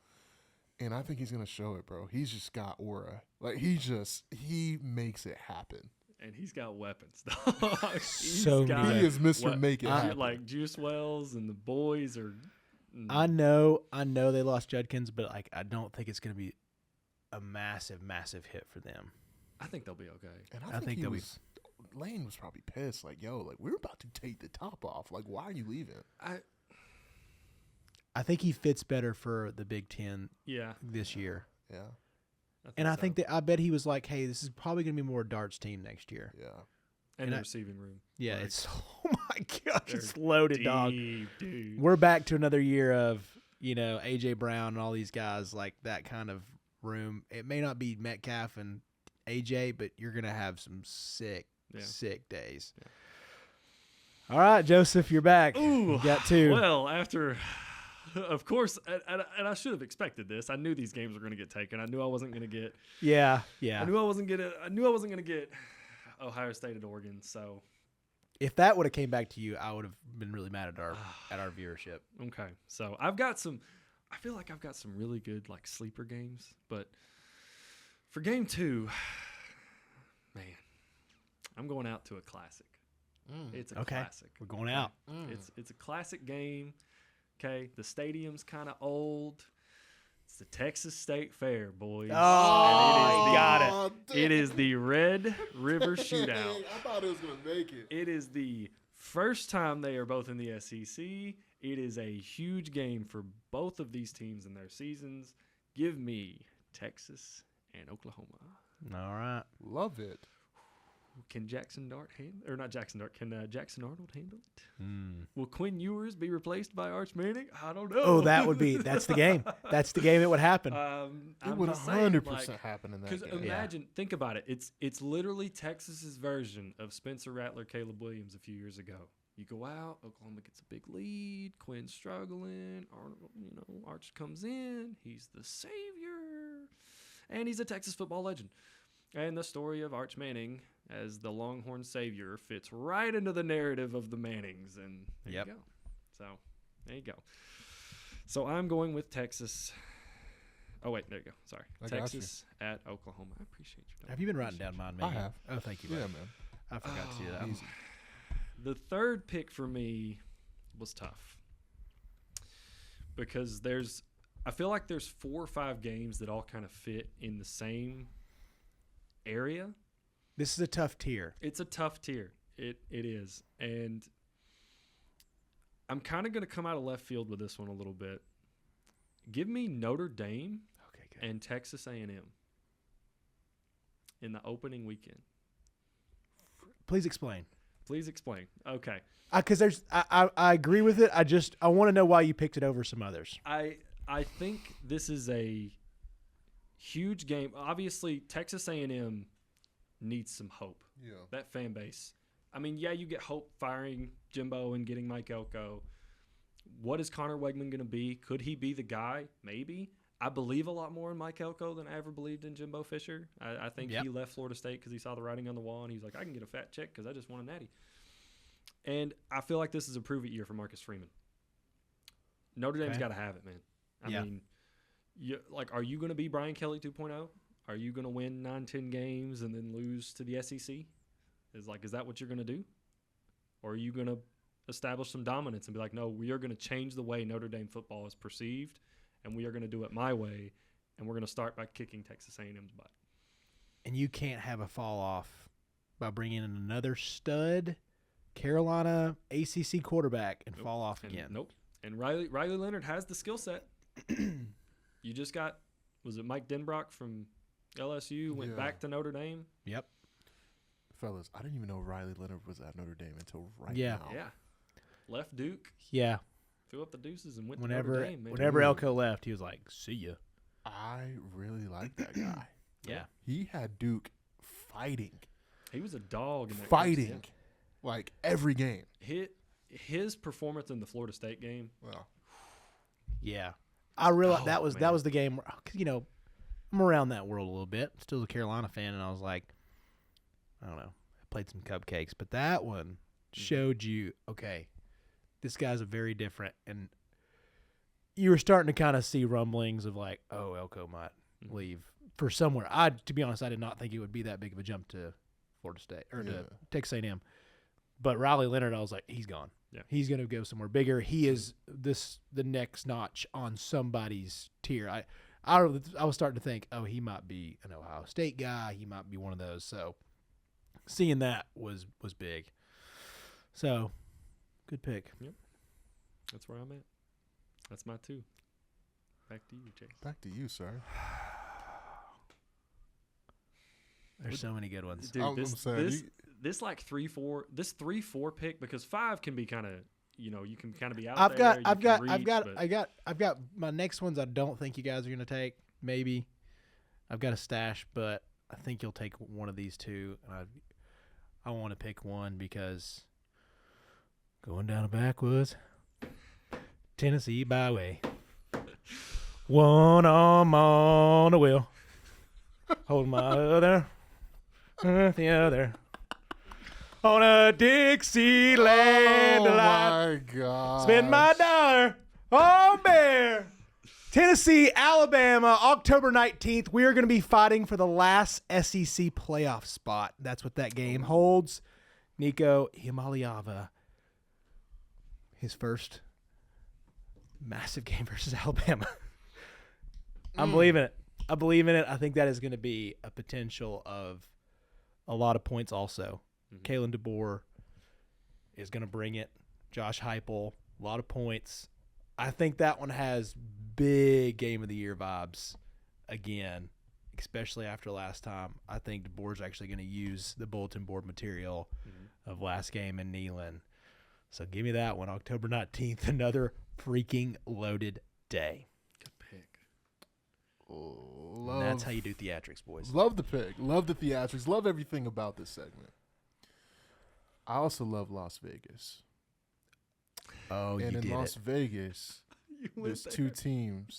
And I think he's going to show it, bro. He's just got aura. Like, he makes it happen. And he's got weapons, though. So got many. He is Mr. what- Make It Happen. like Juice Wells and the boys are. I know they lost Judkins, but like I don't think it's going to be a massive hit for them. I think they'll be okay. And I think they'll be. Lane was probably pissed. Like, yo, like, we're about to take the top off. Like, why are you leaving? I think he fits better for the Big Ten Yeah. this year. Yeah. And I think that I bet he was like, hey, this is probably going to be more Dart's team next year. Yeah. And and the I- receiving room. Yeah, Like, it's oh my gosh, it's they're loaded, dog. deep, dude. We're back to another year of, AJ Brown and all these guys, like that kind of room. It may not be Metcalf and AJ, but you're going to have some sick days. Yeah. All right, Joseph, you're back. Ooh, You got two. Well, after, of course, and I should have expected this. I knew these games were going to get taken. I knew I wasn't going to get. Yeah. I knew I wasn't going to get Ohio State at Oregon. So If that would have came back to you, I would have been really mad at our viewership. okay, so I've got some. I feel like I've got some really good like sleeper games, but for game 2, man, I'm going out to a classic. It's a Okay. classic. We're going out. It's a classic game. Okay, the stadium's kind of old. It's the Texas State Fair, boys. Oh, And got it. It is the Red River Shootout. I thought it was going to make it. It is the first time they are both in the SEC. It is a huge game for both of these teams in their seasons. Give me Texas and Oklahoma. All right. Love it. Can Jackson Dart handle, or not Jackson Dart? Can Jackson Arnold handle it? Mm. Will Quinn Ewers be replaced by Arch Manning? I don't know. Oh, that's the game. That's the game. It would happen. It would 100% happen in that Because game. imagine, think about it. It's literally Texas's version of Spencer Rattler, Caleb Williams a few years ago. You go out, Oklahoma gets a big lead, Quinn's struggling, Arnold, Arch comes in, he's the savior, and he's a Texas football legend. And the story of Arch Manning as the Longhorn savior fits right into the narrative of the Mannings, and there Yep. you go. So there you go. So I'm going with Texas. Oh wait, there you go. Sorry, I got you. Texas at Oklahoma. I appreciate you. Have you been writing down mine, man? I have. Oh, thank you. Yeah, buddy. man. I forgot to do that. Easy. The third pick for me was tough because I feel like there's 4 or 5 games that all kind of fit in the same area. This is a tough tier. It's a tough tier. It is. And I'm kind of going to come out of left field with this one a little bit. Give me Notre Dame Okay, good. and Texas A&M in the opening weekend. Please explain. Please explain. Okay. Because I agree with it. I want to know why you picked it over some others. I think this is a huge game. Obviously, Texas A&M needs some hope. Yeah. That fan base. I mean, yeah, you get hope firing Jimbo and getting Mike Elko. What is Connor Wegman going to be? Could he be the guy? Maybe. I believe a lot more in Mike Elko than I ever believed in Jimbo Fisher. I think Yep. he left Florida State because he saw the writing on the wall, and he was like, I can get a fat check because I just won a natty. And I feel like this is a prove-it year for Marcus Freeman. Notre Dame's Okay. got to have it, man. I Yeah. mean, are you going to be Brian Kelly 2.0? Are you going to win 9-10 games and then lose to the SEC? Is that what you're going to do? Or are you going to establish some dominance and be like, no, we are going to change the way Notre Dame football is perceived, and we are going to do it my way, and we're going to start by kicking Texas A&M's butt. And you can't have a fall off by bringing in another stud Carolina ACC quarterback and Nope. fall off And, again. Nope. And Riley Leonard has the skill set. You just got, was it Mike Denbrock from LSU, went Yeah. back to Notre Dame? Yep. Fellas, I didn't even know Riley Leonard was at Notre Dame until right Yeah. now. Yeah. Left Duke, Yeah. threw up the deuces and went to Notre Dame. Man. Whenever Elko left, he was like, "See ya." I really like that guy. Yeah. He had Duke fighting. He was a dog in that Fighting. game. Like every game. His performance in the Florida State game. Well, Yeah. I realized Oh, that was man. the game where, 'cause, I'm around that world a little bit. Still a Carolina fan, and I was like, I don't know. I played some cupcakes, but that one showed you, okay, this guy's a very different, and you were starting to kind of see rumblings of like, oh, Elko might leave for somewhere. To be honest, I did not think it would be that big of a jump to Florida State or to Texas A&M. But Riley Leonard, I was like, he's gone. Yeah. He's going to go somewhere bigger. He is the next notch on somebody's tier. I was starting to think, oh, he might be an Ohio State guy. He might be one of those. So seeing that was big. So good pick. Yep. That's where I'm at. That's my 2. Back to you, Chase. Back to you, sir. There's so many good ones. Dude, this 3-4. This 3-4 pick, because 5 can be kind of, you can kind of be out there. I've got my next ones. I don't think you guys are gonna take. Maybe I've got a stash, but I think you'll take one of these two. I want to pick one because going down the backwoods, Tennessee byway. One arm on the wheel, hold my other, the other. On a Dixieland my God. Spend my dollar on bear. Tennessee, Alabama, October 19th. We are going to be fighting for the last SEC playoff spot. That's what that game holds. Nico Himaliava, his first massive game versus Alabama. I'm believing it. I believe in it. I think that is going to be a potential of a lot of points also. Kalen DeBoer is going to bring it. Josh Heupel, a lot of points. I think that one has big game of the year vibes again, especially after last time. I think DeBoer's actually going to use the bulletin board material of last game in Neyland. So give me that one, October 19th, another freaking loaded day. Good pick. And that's how you do theatrics, boys. Love the pick. Love the theatrics. Love everything about this segment. I also love Las Vegas. Oh, and you in did Las it. Vegas, there's 2 teams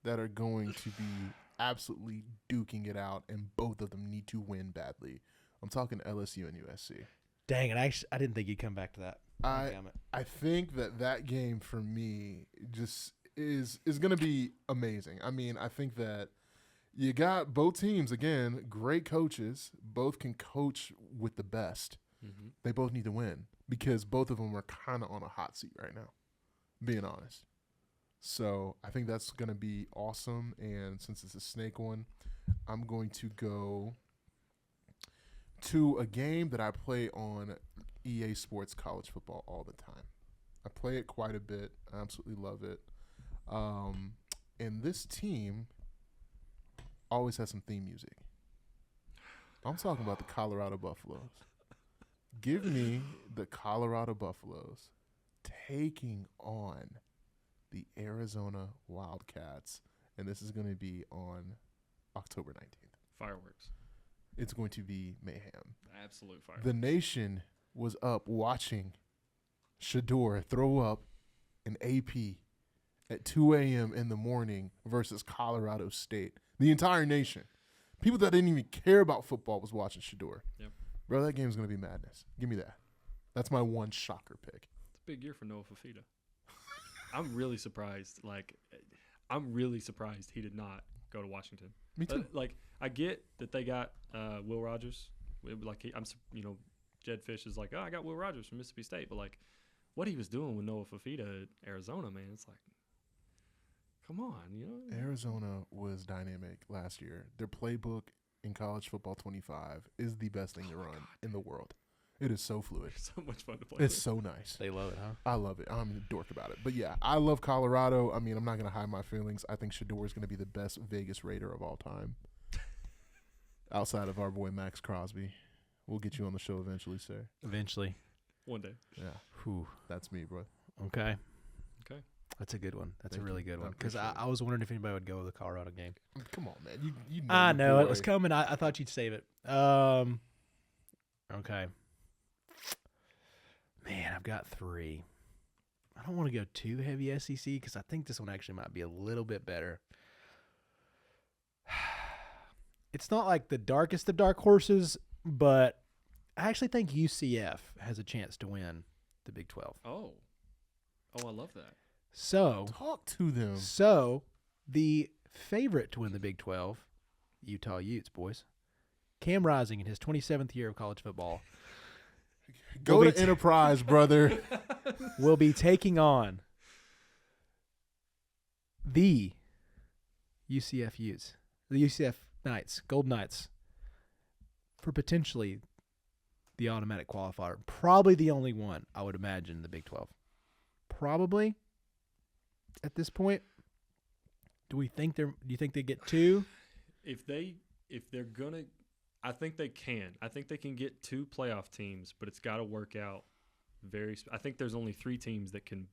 that are going to be absolutely duking it out, and both of them need to win badly. I'm talking LSU and USC. Dang it! I didn't think you'd come back to that. I think that game for me just is going to be amazing. I mean, I think that you got both teams, again, great coaches. Both can coach with the best. They both need to win because both of them are kind of on a hot seat right now, being honest. So I think that's going to be awesome. And since it's a snake one, I'm going to go to a game that I play on EA Sports College Football all the time. I play it quite a bit. I absolutely love it. And this team always has some theme music. I'm talking about the Colorado Buffaloes. Give me the Colorado Buffaloes taking on the Arizona Wildcats, and this is going to be on October 19th. Fireworks. It's going to be mayhem. Absolute fireworks. The nation was up watching Shador throw up an AP at 2 a.m. in the morning versus Colorado State. The entire nation. People that didn't even care about football was watching Shador. Yep. Bro, that game's going to be madness. Give me that. That's my one shocker pick. It's a big year for Noah Fafita. I'm really surprised. I'm really surprised he did not go to Washington. Me too. I get that they got Will Rogers. Jed Fish is like, oh, I got Will Rogers from Mississippi State. But, what he was doing with Noah Fafita at Arizona, man, it's like, come on, Arizona was dynamic last year. Their playbook in college football 25 is the best thing to run in the world. It is so fluid. It's so much fun to play. It's so nice. They love it, huh? I love it. I'm a dork about it. But yeah, I love Colorado. I mean, I'm not going to hide my feelings. I think Shador is going to be the best Vegas Raider of all time. Outside of our boy Max Crosby. We'll get you on the show eventually, sir. Eventually. One day. Yeah. Whew. That's me, bro. Okay. Okay. That's a good one. That's Thank a really you. good I one. Because appreciate I was wondering if anybody would go with the Colorado game. Come on, man. You know I your know. It boy. was coming. I thought you'd save it. Okay. Man, I've got 3. I don't want to go too heavy SEC because I think this one actually might be a little bit better. it's not like the darkest of dark horses, but I actually think UCF has a chance to win the Big 12. Oh, I love that. So, Talk to them. the favorite to win the Big 12, Utah Utes, boys. Cam Rising in his 27th year of college football Go We'll to be Enterprise, brother. will be taking on the UCF Utes, the UCF Knights, Gold Knights, for potentially the automatic qualifier. Probably the only one, I would imagine, in the Big 12. Probably at this point. Do you think they get two? If they're gonna, I think they can. I think they can get 2 playoff teams, but it's got to work out I think there's only 3 teams that can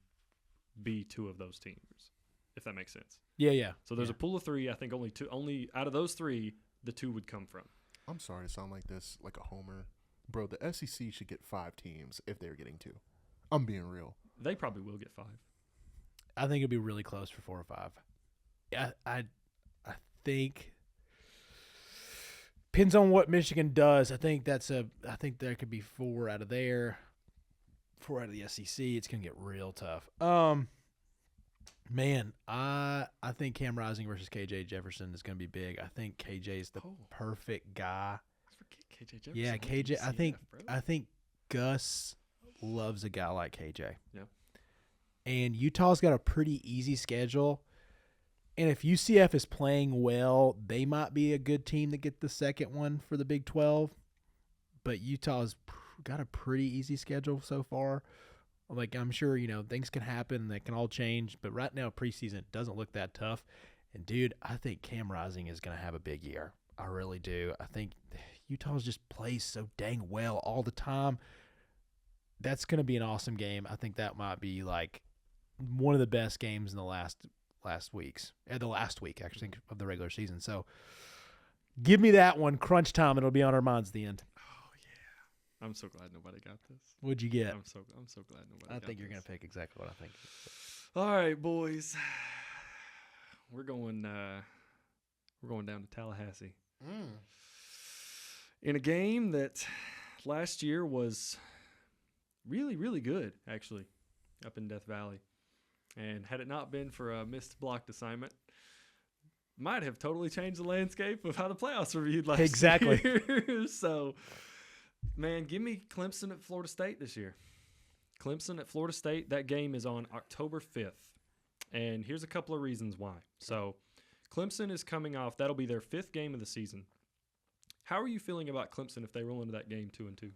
be 2 of those teams, if that makes sense. Yeah. So there's a pool of 3. I think only out of those 3, the 2 would come from. I'm sorry to sound like this, like a homer. Bro, the SEC should get 5 teams if they're getting 2. I'm being real. They probably will get 5. I think it'd be really close for 4 or 5. I think depends on what Michigan does. I think there could be 4 out of there, 4 out of the SEC. It's gonna get real tough. Man, I think Cam Rising versus KJ Jefferson is gonna be big. I think KJ is the perfect guy. KJ Jefferson. Yeah, KJ. I think Gus loves a guy like KJ. Yeah. And Utah's got a pretty easy schedule. And if UCF is playing well, they might be a good team to get the second one for the Big 12. But Utah's got a pretty easy schedule so far. Like, I'm sure, things can happen. They can all change. But right now, preseason doesn't look that tough. And, dude, I think Cam Rising is going to have a big year. I really do. I think Utah's just plays so dang well all the time. That's going to be an awesome game. I think that might be, like, one of the best games in the last week actually of the regular season. So give me that one. Crunch time. It'll be on our minds at the end. Oh yeah. I'm so glad nobody got this. What'd you get? I'm so glad nobody I got think you're this. gonna pick exactly what I think. All right, boys. We're going down to Tallahassee. In a game that last year was really, really good, actually, up in Death Valley. And had it not been for a missed blocked assignment, might have totally changed the landscape of how the playoffs were viewed last year. So, man, give me Clemson at Florida State this year. Clemson at Florida State, that game is on October 5th. And here's a couple of reasons why. So, Clemson is coming off, that'll be their 5th game of the season. How are you feeling about Clemson if they roll into that game 2-2?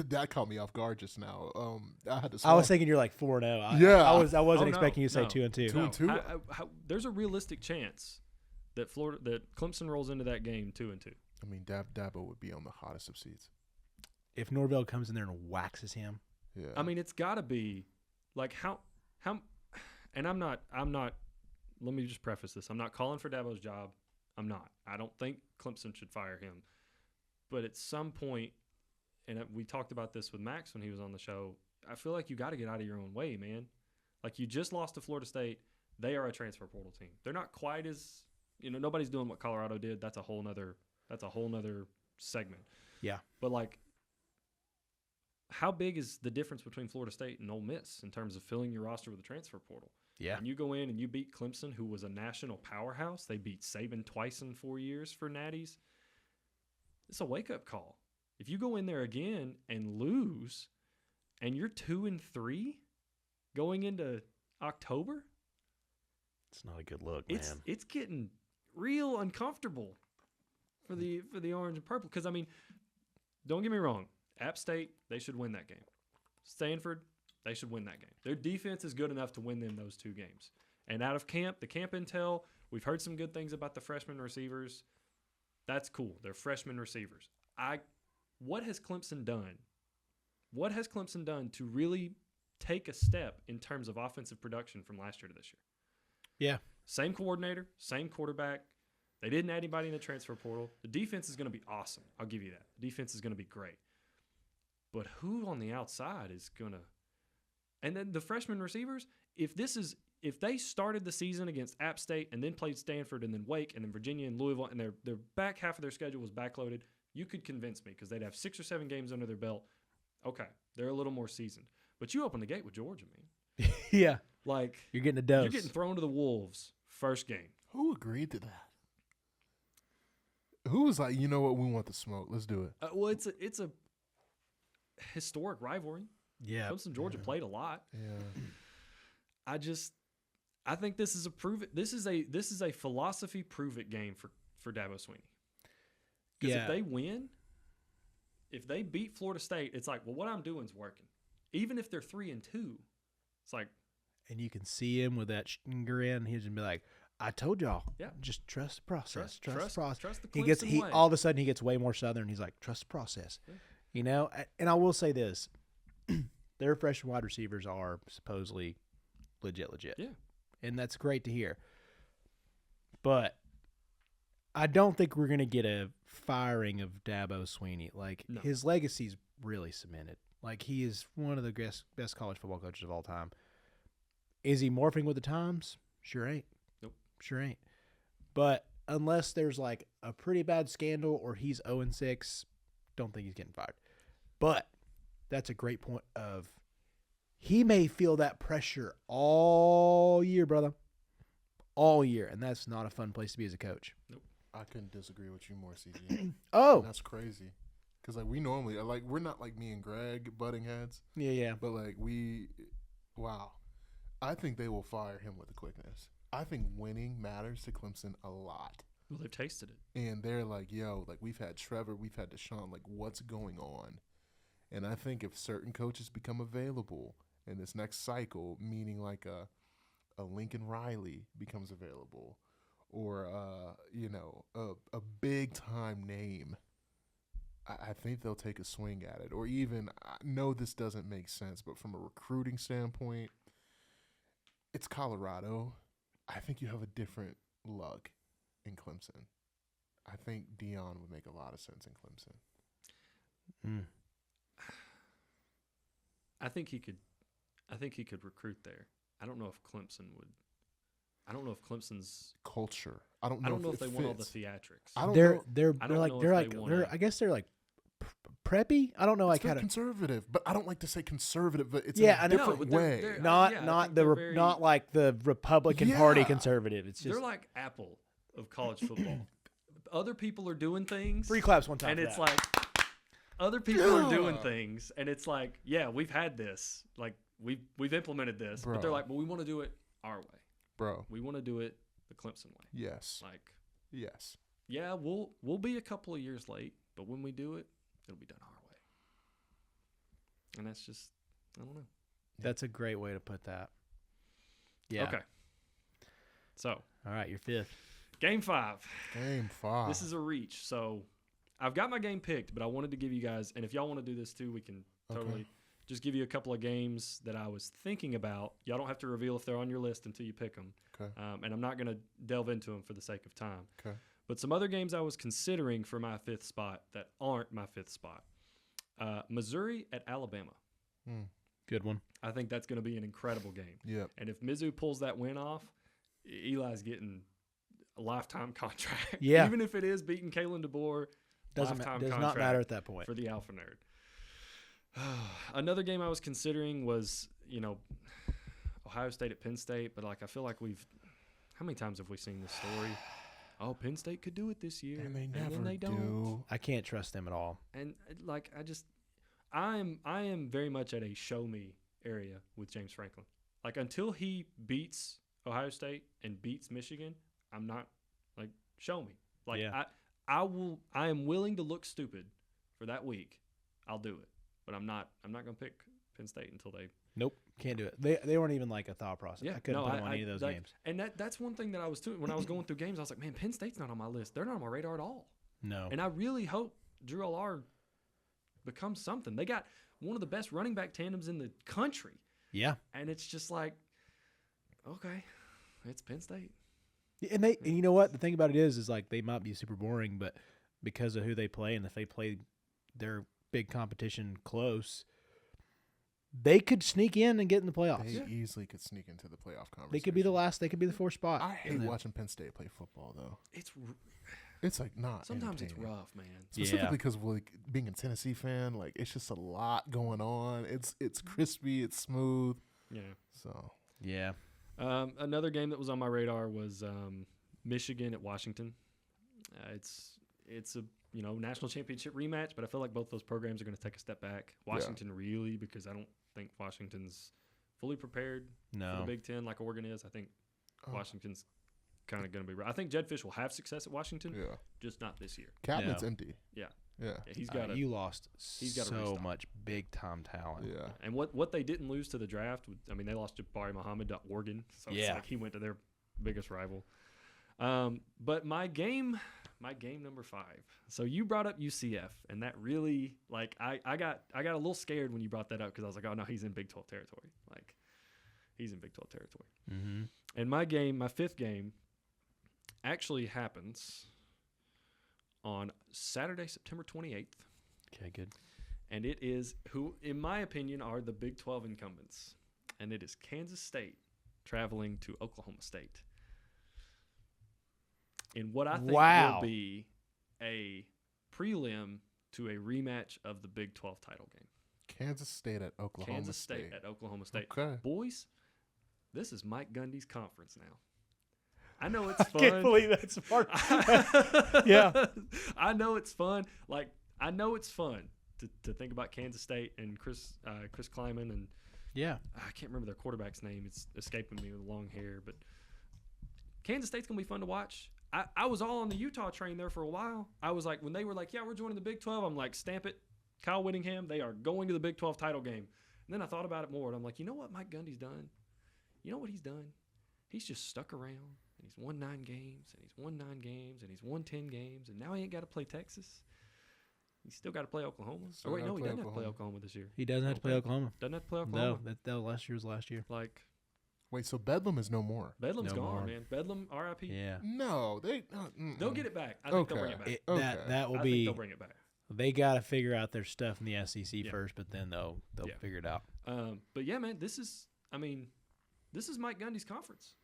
That caught me off guard just now. I had to. I was thinking you're like 4-0. Yeah. I wasn't expecting you to say 2-2. 2-2. There's a realistic chance that Clemson rolls into that game 2-2. I mean, Dabo would be on the hottest of seats. If Norvell comes in there and waxes him, Yeah. I mean, it's got to be like how. And I'm not. Let me just preface this. I'm not calling for Dabo's job. I'm not. I don't think Clemson should fire him. But at some point, and we talked about this with Max when he was on the show, I feel like you got to get out of your own way, man. Like, you just lost to Florida State. They are a transfer portal team. They're not quite as, nobody's doing what Colorado did. That's a whole nother segment. Yeah. But, like, how big is the difference between Florida State and Ole Miss in terms of filling your roster with a transfer portal? Yeah. And you go in and you beat Clemson, who was a national powerhouse. They beat Saban twice in 4 years for natties. It's a wake-up call. If you go in there again and lose, and you're 2-3 going into October, it's not a good look, man. It's getting real uncomfortable for the orange and purple. Because, I mean, don't get me wrong. App State, they should win that game. Stanford, they should win that game. Their defense is good enough to win them those 2 games. And out of camp, the camp intel, we've heard some good things about the freshman receivers. That's cool. They're freshman receivers. What has Clemson done? What has Clemson done to really take a step in terms of offensive production from last year to this year? Yeah. Same coordinator, same quarterback. They didn't add anybody in the transfer portal. The defense is going to be awesome. I'll give you that. The defense is going to be great. But who on the outside is going to – and then the freshman receivers, if this is if they started the season against App State and then played Stanford and then Wake and then Virginia and Louisville and their back half of their schedule was backloaded, you could convince me because they'd have 6 or 7 games under their belt. Okay, they're a little more seasoned. But you open the gate with Georgia, man. Yeah. Like, You're getting a dose. you're getting thrown to the wolves first game. Who agreed to that? Who was like, you know what, we want the smoke. Let's do it. Well, it's a historic rivalry. Yeah. Clemson Georgia played a lot. Yeah. I think this is a prove it. This is a philosophy prove it game for Dabo Swinney. Because if they win, if they beat Florida State, it's like, well, what I'm doing is working. Even if they're 3-2, it's like, and you can see him with that grin. He's just be like, "I told y'all, yeah, just trust the process. Trust the process." Trust the He way. all of a sudden he gets way more Southern. He's like, "Trust the process," you know. And I will say this: their freshman wide receivers are supposedly legit. Yeah, and that's great to hear. But I don't think we're gonna get a firing of Dabo Swinney. Like his legacy's really cemented. Like he is one of the best college football coaches of all time. Is he morphing with the times? Sure ain't. Nope. Sure ain't. But unless there's like a pretty bad scandal or he's 0-6, don't think he's getting fired. But that's a great point of he may feel that pressure all year, brother. All year. And that's not a fun place to be as a coach. Nope. I couldn't disagree with you more, CG. Oh. That's crazy. Because, like, we normally, like, we're not like me and Greg butting heads. Yeah. But, like, wow. I think they will fire him with the quickness. I think winning matters to Clemson a lot. Well, they've tasted it. And they're like, yo, like, we've had Trevor, we've had Deshaun, like, what's going on? And I think if certain coaches become available in this next cycle, meaning like a Lincoln Riley becomes available, or, a big-time name, I think they'll take a swing at it. Or even, I know this doesn't make sense, but from a recruiting standpoint, it's Colorado. I think you have a different luck in Clemson. I think Dion would make a lot of sense in Clemson. I think he could recruit there. I don't know if Clemson would. I don't know if Clemson's culture. I don't know if they it want all the fits. theatrics. I don't They're know. they're I they're don't like know they're if like they they're wanna- I guess they're like preppy. I don't know like It's how very to conservative, but I don't like to say conservative. But it's Yeah, I in know, a different but they're- way. they're- not yeah, I not think the they're very- not like the Republican Party Yeah. conservative. It's just They're like Apple of college football. Other people are doing things, 3 claps one time. and for it's that. like other people are doing Yeah. things, and it's like, yeah, we've had this, like we've implemented this, but they're Bro. like, but we want to do it our way. Bro, We want to do it the Clemson way. yes. Like, Yes. yeah, we'll be a couple of years late, but when we do it, it'll be done our way. And that's just, I don't know. That's a great way to put that. Yeah. Okay. So, All right, you're 5th. game 5. Game 5. This is a reach. So, I've got my game picked, but I wanted to give you guys, and if y'all want to do this too, we can totally just give you a couple of games that I was thinking about. Y'all don't have to reveal if they're on your list until you pick them. Okay. And I'm not going to delve into them for the sake of time. Okay. But some other games I was considering for my 5th spot that aren't my 5th spot. Missouri at Alabama. Good one. I think that's going to be an incredible game. Yep. And if Mizzou pulls that win off, Eli's getting a lifetime contract. Yeah. Even if it is beating Kalen DeBoer, Does lifetime not contract matter at that point. for the Alpha Nerd. Another game I was considering was, Ohio State at Penn State, but like I feel like how many times have we seen this story? Oh, Penn State could do it this year, And they and never then they don't. I can't trust them at all. And like I am very much at a show me area with James Franklin. Like until he beats Ohio State and beats Michigan, I'm not like show me. Like Yeah. I am willing to look stupid for that week. I'll do it. But I'm not gonna pick Penn State until they. Nope, can't do it. They weren't even like a thought process. Yeah, I couldn't no, put them on any of those like, games. And that's one thing that I was doing when I was going through games. I was like, man, Penn State's not on my list. They're not on my radar at all. No. And I really hope Drew Allard becomes something. They got one of the best running back tandems in the country, Yeah. and it's just like, okay, it's Penn State. And you know what? The thing about it is like they might be super boring, but because of who they play and if they play their big competition close, they could sneak in and get in the playoffs. They easily could sneak into the playoff conversation. They could be the last. They could be the fourth spot. I hate watching Penn State play football, though. It's like not. Sometimes it's entertaining. rough, man. Specifically because like being a Tennessee fan, like it's just a lot going on. It's crispy, it's smooth. Yeah. So Yeah. Another game that was on my radar was Michigan at Washington. It's a national championship rematch, but I feel like both those programs are going to take a step back. Washington really, because I don't think Washington's fully prepared for the Big Ten like Oregon is. I think Washington's kind of going to be. I think Jed Fish will have success at Washington, just not this year. cabinet's empty. Yeah. Yeah. He's got you lost gotta so restock. much big time talent. Yeah. And what they didn't lose to the draft, I mean, they lost Jabari Muhammad to Oregon, so it's like he went to their biggest rival. But my game number 5. So you brought up UCF, and that really, like, I got a little scared when you brought that up because I was like, oh no, he's in Big 12 territory. Like, he's in Big 12 territory. Mm-hmm. And my 5th game, actually happens on Saturday, September 28th. Okay, good. And it is who, in my opinion, are the Big 12 incumbents. And it is Kansas State traveling to Oklahoma State. In what I think will be a prelim to a rematch of the Big 12 title game. Kansas State at Oklahoma Kansas State at Oklahoma State. Okay. Boys, this is Mike Gundy's conference now. I know it's fun. I can't believe that's part. Yeah. I know it's fun. Like, I know it's fun to think about Kansas State and Chris Kleiman and I can't remember their quarterback's name. It's escaping me with long hair, but Kansas State's gonna be fun to watch. I was all on the Utah train there for a while. I was like, when they were like, yeah, we're joining the Big 12, I'm like, stamp it. Kyle Whittingham, they are going to the Big 12 title game. And then I thought about it more, and I'm like, you know what Mike Gundy's done? You know what he's done? He's just stuck around, and he's won 9 games, and he's won 9 games, and he's won 10 games, and now he ain't got to play Texas. He's still got to play Oklahoma. Still Or wait, gotta no, he play doesn't have to play Oklahoma. Oklahoma this year. He doesn't have to play Oklahoma. Doesn't have to play Oklahoma. No, that last year was last year. Like, Wait, so Bedlam is no more? Bedlam's No gone, more. man. Bedlam, R.I.P. Yeah. No, they They'll get it back. I think they'll bring it back. Okay. That will I think be. they'll bring it back. They got to figure out their stuff in the SEC first, but then they'll Yeah. figure it out. But yeah, man, this is Mike Gundy's conference.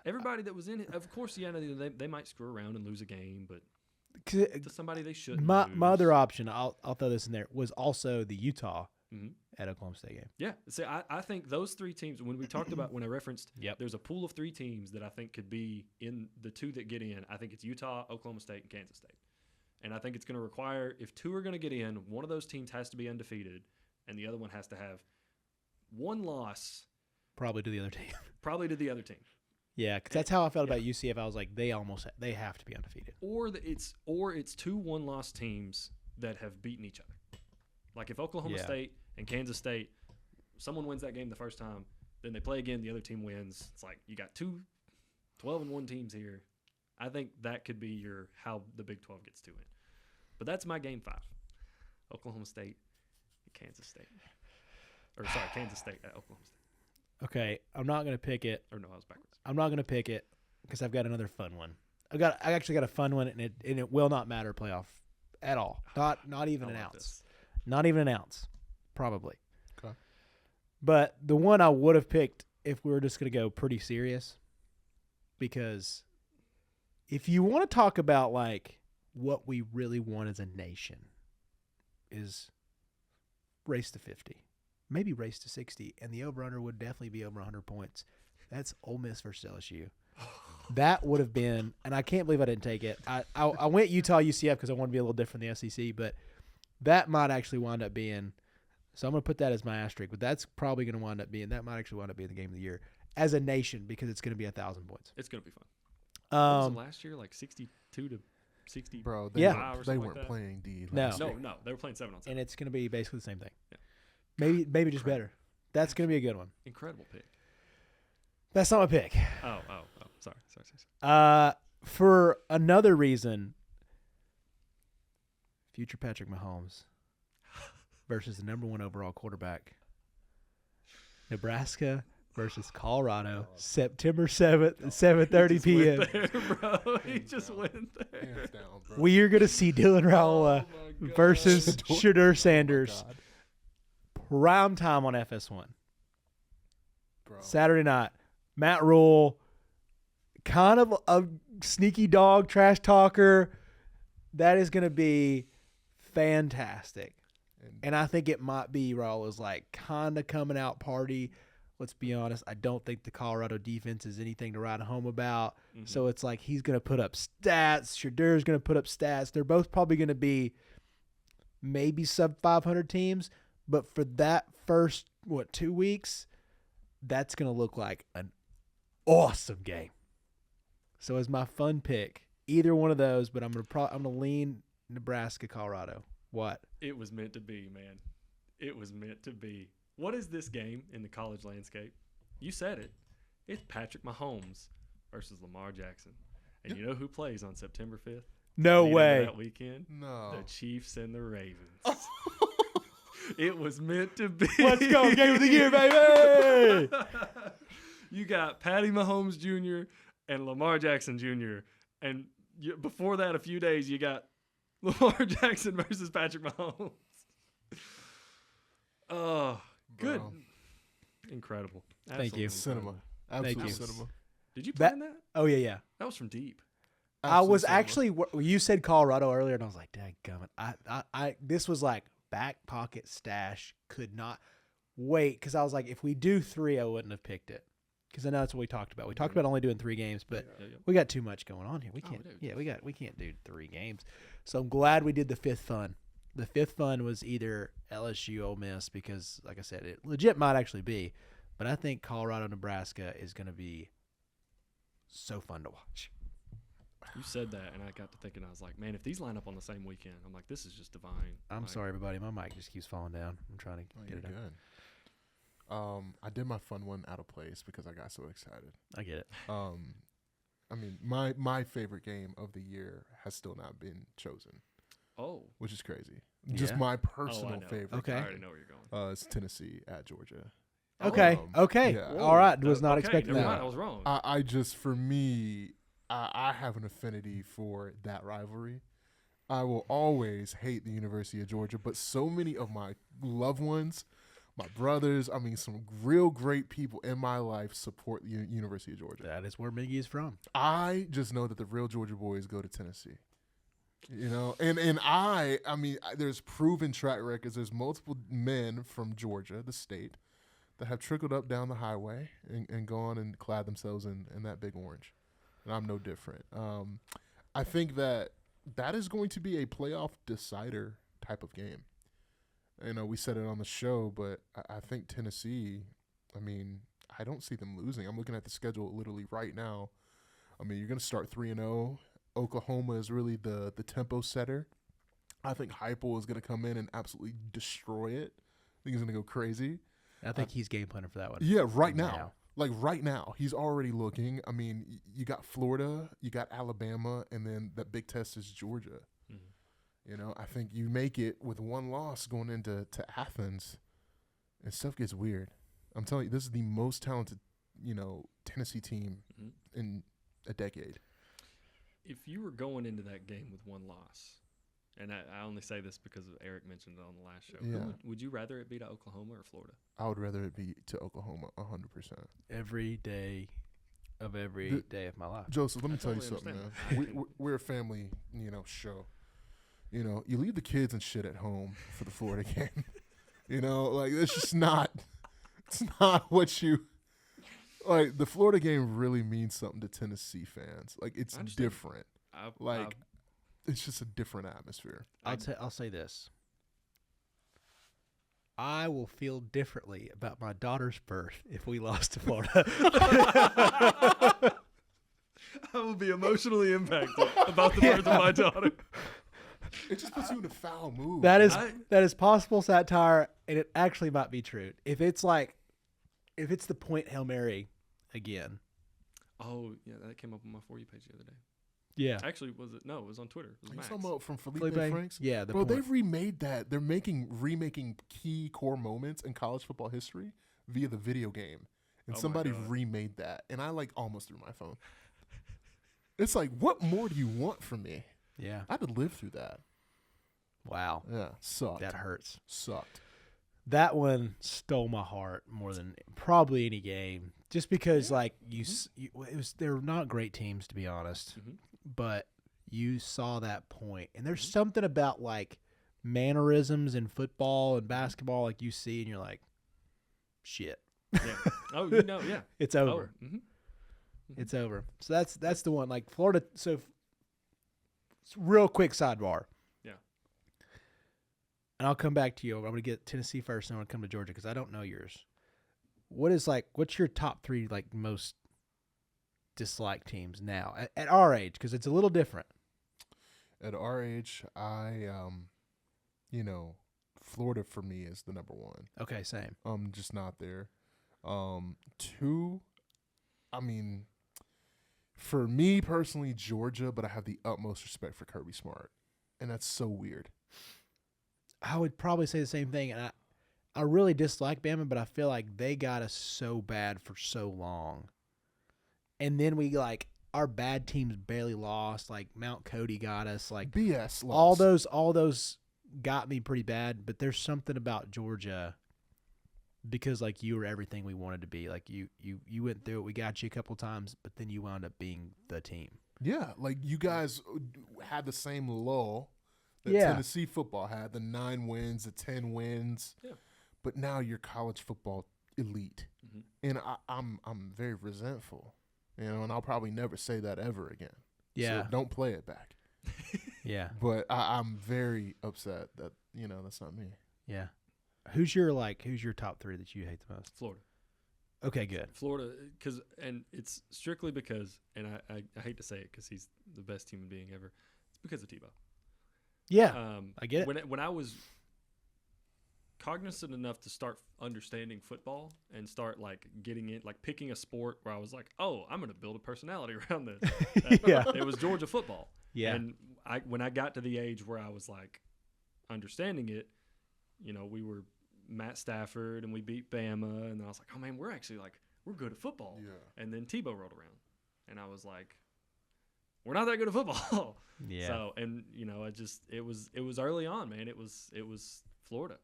Everybody that was in it, of course, they might screw around and lose a game, but to somebody they shouldn't. My lose. other option, I'll throw this in there, was also the Utah Mhm. at Oklahoma State game. Yeah, see, I think those 3 teams. When we talked about, when I referenced, Yep. there's a pool of 3 teams that I think could be in the 2 that get in. I think it's Utah, Oklahoma State, and Kansas State. And I think it's going to require, if 2 are going to get in, one of those teams has to be undefeated, and the other one has to have 1 loss, Probably to the other team. probably to the other team. Yeah, because that's how I felt about UCF. I was like, they have to be undefeated. Or it's 2 one-loss teams that have beaten each other. Like if Oklahoma State and Kansas State, someone wins that game the first time, then they play again, the other team wins. It's like you got 2 12-1 teams here. I think that could be how the Big 12 gets to it. But that's my game 5. Oklahoma State and Kansas State. Kansas State at Oklahoma State. Okay, I'm not going to pick it. Or no, I was backwards. I'm not going to pick it because I've got another fun one. I actually got a fun one, and it will not matter playoff at all. Not even I an love ounce. this. Not even an ounce, probably. Okay. But the one I would have picked if we were just going to go pretty serious, because if you want to talk about like what we really want as a nation, is race to 50, maybe race to 60, and the over/under would definitely be over 100 points. That's Ole Miss versus LSU. That would have been, and I can't believe I didn't take it. I went Utah UCF because I want to be a little different than the SEC, but that might actually wind up being. So I'm going to put that as my asterisk, but that's probably going to wind up being. That might actually wind up being the game of the year as a nation because it's going to be 1,000 points. It's going to be fun. What was it last year? Like 62 to 60. Bro, Yeah. they something weren't like that? playing D. No. last year. No, they were playing 7-on-7. And it's going to be basically the same thing. Yeah. Maybe just better. That's going to be a good one. Incredible pick. That's not my pick. Oh. Sorry. For another reason, future Patrick Mahomes versus the number 1 overall quarterback, Nebraska versus Colorado, September 7th, 7:30 p.m. He just went there. Hands down, bro. We are going to see Dylan Raiola Oh my God. versus Shadur Sanders. God. prime time on FS1. Bro. Saturday night. Matt Rule, kind of a sneaky dog, trash talker. That is going to be fantastic. And I think it might be Raul's like kind of coming out party. Let's be honest. I don't think the Colorado defense is anything to write home about. Mm-hmm. So it's like he's going to put up stats. Shadur's going to put up stats. They're both probably going to be maybe sub 500 teams. But for that first, 2 weeks, that's going to look like an awesome game. So as my fun pick, either one of those, but I'm gonna lean Nebraska, Colorado. What? It was meant to be, man. It was meant to be. What is this game in the college landscape? You said it. It's Patrick Mahomes versus Lamar Jackson. And you know who plays on September 5th? No Leading way. That weekend? No. The Chiefs and the Ravens. It was meant to be. Let's go, game of the year, baby! You got Patty Mahomes Jr. and Lamar Jackson Jr. And before that, a few days, you got Lamar Jackson versus Patrick Mahomes. Oh, good. Bro. Incredible. Thank you. Absolutely Cinema. incredible. Absolute you. cinema. Did you That- plan that? Oh yeah. That was from deep. I was Absolute cinema. actually. You said Colorado earlier, and I was like, "Dadgummit!" I this was like back pocket stash. Could not wait because I was like, if we do 3, I wouldn't have picked it because I know that's what we talked about. We talked about only doing 3 games, but Yeah. we got too much going on here. We Oh, can't. we do. Yeah, we can't do 3 games. So I'm glad we did the 5th fun. The 5th fun was either LSU, Ole Miss, because like I said, it legit might actually be, but I think Colorado, Nebraska is going to be so fun to watch. You said that, and I got to thinking, I was like, man, if these line up on the same weekend, I'm like, this is just divine. I'm Like, sorry, everybody. My mic just keeps falling down. I'm trying to Oh, get you're it up. good. I did my fun one out of place because I got so excited. I get it. I mean, my favorite game of the year has still not been chosen, Oh. which is crazy. Just Yeah. my I personal know. favorite. Okay. I already know where you're going. It's Tennessee at Georgia. Okay. Okay. yeah. All right. Was Whoa, not okay, expecting never that. mind, I was wrong. I just, for me, I have an affinity for that rivalry. I will always hate the University of Georgia, but so many of my loved ones, my brothers, I mean, some real great people in my life support the University of Georgia. That is where Miggy is from. I just know that the real Georgia boys go to Tennessee. You know, and I mean, there's proven track records. There's multiple men from Georgia, the state, that have trickled up down the highway and gone and clad themselves in that big orange. And I'm no different. I think that is going to be a playoff decider type of game. You know, we said it on the show, but I think Tennessee, I mean, I don't see them losing. I'm looking at the schedule literally right now. I mean, you're going to start 3-0. Oklahoma is really the tempo setter. I think Heupel is going to come in and absolutely destroy it. I think he's going to go crazy. I think he's game planning for that one. Yeah, right now. Like right now, he's already looking. I mean, you got Florida, you got Alabama, and then that big test is Georgia. Mhm. You know, I think you make it with one loss going into Athens, and stuff gets weird. I'm telling you, this is the most talented, Tennessee team Mhm. in a decade. If you were going into that game with one loss, and I only say this because Eric mentioned it on the last show, Yeah. would you rather it be to Oklahoma or Florida? I would rather it be to Oklahoma 100%. Every day of every The- day of my life. Joseph, let me I tell you totally something, man. understand We're a family, show. You leave the kids and shit at home for the Florida game. Like it's just not. It's not what you. Like the Florida game really means something to Tennessee fans. Like it's I understand. different. I- It's just a different atmosphere. I'll say this. I will feel differently about my daughter's birth if we lost to Florida. I will be emotionally impacted about the birth of my daughter. It just puts you in a foul mood. That is I- that is possible satire, and it actually might be true. If it's the point Hail Mary again. Oh, yeah, that came up on my For You page the other day. Yeah. Actually, was it? No, it was on Twitter. It was Are you Max. talking about from Felipe Felipe? Franks? Yeah, the Bro, point. they've remade that. They're remaking key core moments in college football history via the video game. And Oh my somebody God. remade that. And I almost threw my phone. It's like, what more do you want from me? Yeah. I had to live through that. Wow. Yeah. Sucked. That hurts. Sucked. That one stole my heart more than probably any game, just because like they're not great teams to be honest, but you saw that point, and there's something about like mannerisms in football and basketball like you see, and you're like, shit, Yeah. Oh, you know, yeah. it's over. Oh, It's over. So that's the one. Like Florida. So real quick sidebar. Yeah. And I'll come back to you. I'm going to get Tennessee first, and I'm going to come to Georgia because I don't know yours. What's your top 3 like most disliked teams now at our age? Because it's a little different. At our age, Florida for me is the number 1. Okay, same. Just not there. 2, I mean, for me personally, Georgia, but I have the utmost respect for Kirby Smart, and that's so weird. I would probably say the same thing, and I really dislike Bama, but I feel like they got us so bad for so long, and then we like our bad teams barely lost. Like Mount Cody got us. Like BS loss. all those got me pretty bad. But there's something about Georgia because like you were everything we wanted to be. Like you went through it. We got you a couple times, but then you wound up being the team. Yeah, like you guys had the same lull that Tennessee football had, the 9 wins, the 10 wins. Yeah. But now you're college football elite. And I'm very resentful. And I'll probably never say that ever again. Yeah. So don't play it back. Yeah. But I'm very upset that, that's not me. Yeah. Who's your top 3 that you hate the most? Florida. Okay, good. Florida, and it's strictly because, and I hate to say it because he's the best human being ever. It's because of Tebow. Yeah, I get it. When I was cognizant enough to start understanding football and start like getting in, like picking a sport where I was like, oh, I'm going to build a personality around this. Yeah. It was Georgia football. Yeah. And when I got to the age where I was like understanding it, we were Matt Stafford and we beat Bama, and I was like, oh man, we're good at football. Yeah. And then Tebow rolled around, and I was like, we're not that good at football. Yeah. So, and it was early on, man. It was Florida,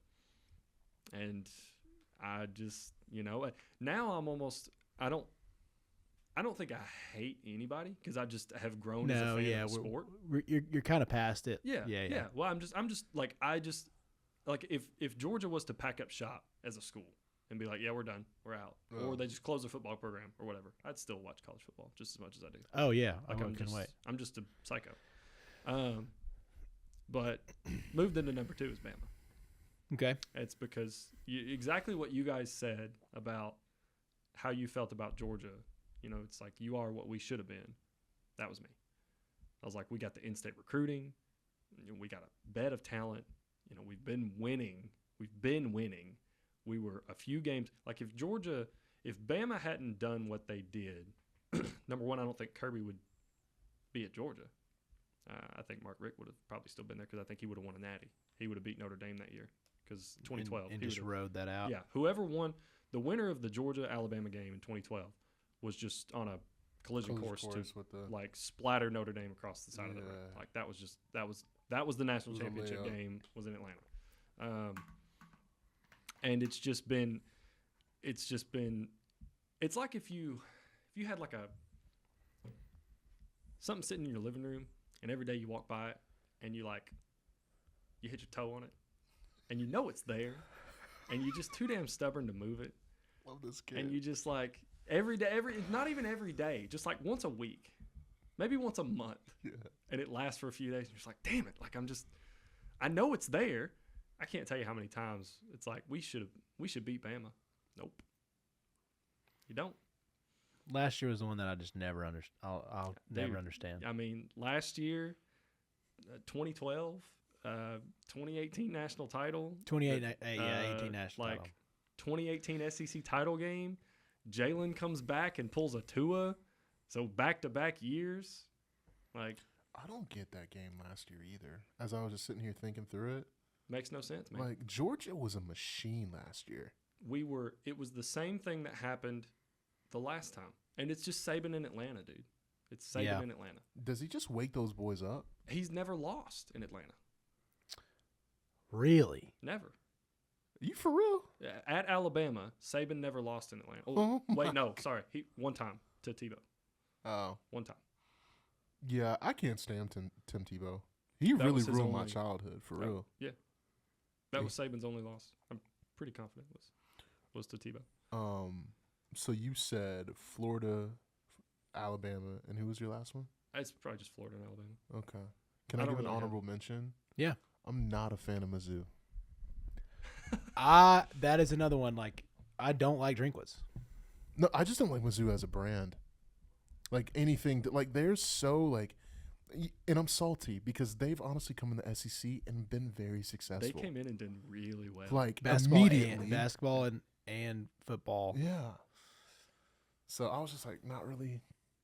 and I just now I'm almost I don't think I hate anybody because I just have grown as a fan of the sport. You're kind of past it. Yeah. Well, I'm just like if Georgia was to pack up shop as a school and be like, yeah, we're done, we're out, or they just close their football program or whatever, I'd still watch college football just as much as I do. Oh yeah, like I couldn't wait. I'm just a psycho. But moved into number 2 is Bama. Okay. It's because exactly what you guys said about how you felt about Georgia. It's like you are what we should have been. That was me. I was like, we got the in-state recruiting. We got a bed of talent. We've been winning. We were a few games. Like if Bama hadn't done what they did, number 1, I don't think Kirby would be at Georgia. I think Mark Richt would have probably still been there because I think he would have won a natty. He would have beat Notre Dame that year because 2012. And just rode that out. Yeah. Whoever won, the winner of the Georgia-Alabama game in 2012 was just on a collision course to like splatter Notre Dame across the side of the rim. Like that was the national championship game was in Atlanta. And it's like if you had like something sitting in your living room and every day you walk by it and you hit your toe on it and it's there and you're just too damn stubborn to move it. Love this kid. And you just like every day, not even every day, just like once a week, maybe once a month. Yeah. And it lasts for a few days and you're just like, damn it. Like I know it's there. I can't tell you how many times it's like we should beat Bama. Nope. You don't. Last year was the one that I just never understand. I'll never understand. I mean, last year, 2012, 2018 national title. 18 national like title. 2018 SEC title game. Jalen comes back and pulls a Tua. So back-to-back years. Like, I don't get that game last year either. As I was just sitting here thinking through it. Makes no sense, man. Like, Georgia was a machine last year. It was the same thing that happened the last time. And it's just Saban in Atlanta, dude. It's Saban in Atlanta. Does he just wake those boys up? He's never lost in Atlanta. Really? Never. You for real? At Alabama, Saban never lost in Atlanta. Oh Wait, my no, sorry. One time to Tebow. Oh. One time. Yeah, I can't stand Tim Tebow. He That really was his ruined my only- childhood, for Oh, real. Yeah. That was Saban's only loss. I'm pretty confident was to Tebow. So you said Florida, Alabama, and who was your last one? It's probably just Florida and Alabama. Okay. Can I I don't give an really have- honorable mention? Yeah. I'm not a fan of Mizzou. That is another one. Like, I don't like Drinkwitz. No, I just don't like Mizzou as a brand. Like anything that, like, they're so like, and I'm salty because they've honestly come in the SEC and been very successful. They came in and did really well. like Basketball immediately. and football. Yeah. So I was just like, not really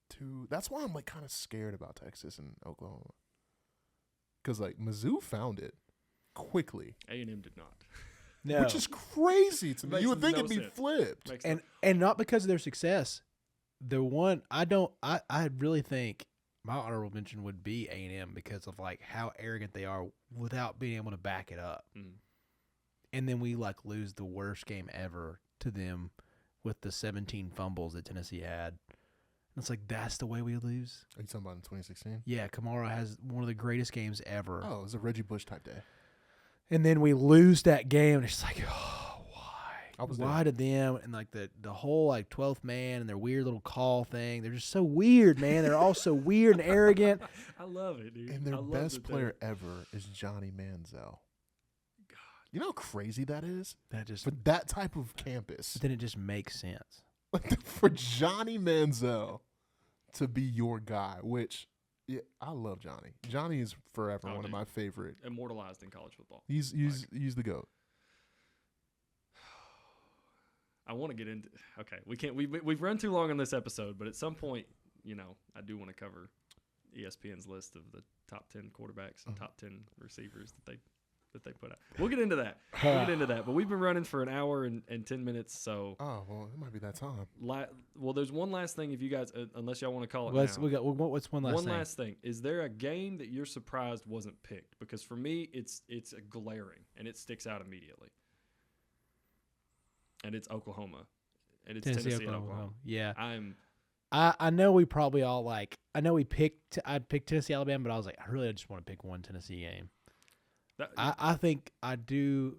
too. That's why I'm like kind of scared about Texas and Oklahoma. Because like Mizzou found it quickly, A&M did not. No. which is crazy to me. Makes You would think no it'd be sense. flipped. Makes and not because of their success. The one I really think my honorable mention would be A&M because of like how arrogant they are without being able to back it up. Mm. And then we like lose the worst game ever to them with the 17 fumbles that Tennessee had. And it's like that's the way we lose. Are you talking about in 2016? Yeah, Kamara has one of the greatest games ever. Oh, it was a Reggie Bush type day. And then we lose that game and it's like, oh, I was why to them? And like the whole like 12th man and their weird little call thing. They're just so weird, man. They're all so weird and arrogant. I love it, dude. And their I love best that player ever is Johnny Manziel. God. You know how crazy that is? That just For that type of campus. then it just makes sense. Like for Johnny Manziel to be your guy, which yeah, I love Johnny. Johnny is forever Oh, one of dude. my favorite. Immortalized in college football. He's the GOAT. I want to get into. Okay, we can't. We've run too long on this episode, but at some point, I do want to cover ESPN's list of the top 10 quarterbacks and top 10 receivers that they put out. We'll get into that. But we've been running for an hour and 10 minutes. So, Oh well, it might be that time. well, there's one last thing. If you guys, unless y'all want to call it What's now. what's one last thing? Is there a game that you're surprised wasn't picked? Because for me, it's a glaring and it sticks out immediately. And it's Oklahoma, and it's Tennessee and Oklahoma. Yeah, I I know we probably all like. I know I picked Tennessee, Alabama, but I was like, I just want to pick one Tennessee game. I think I do.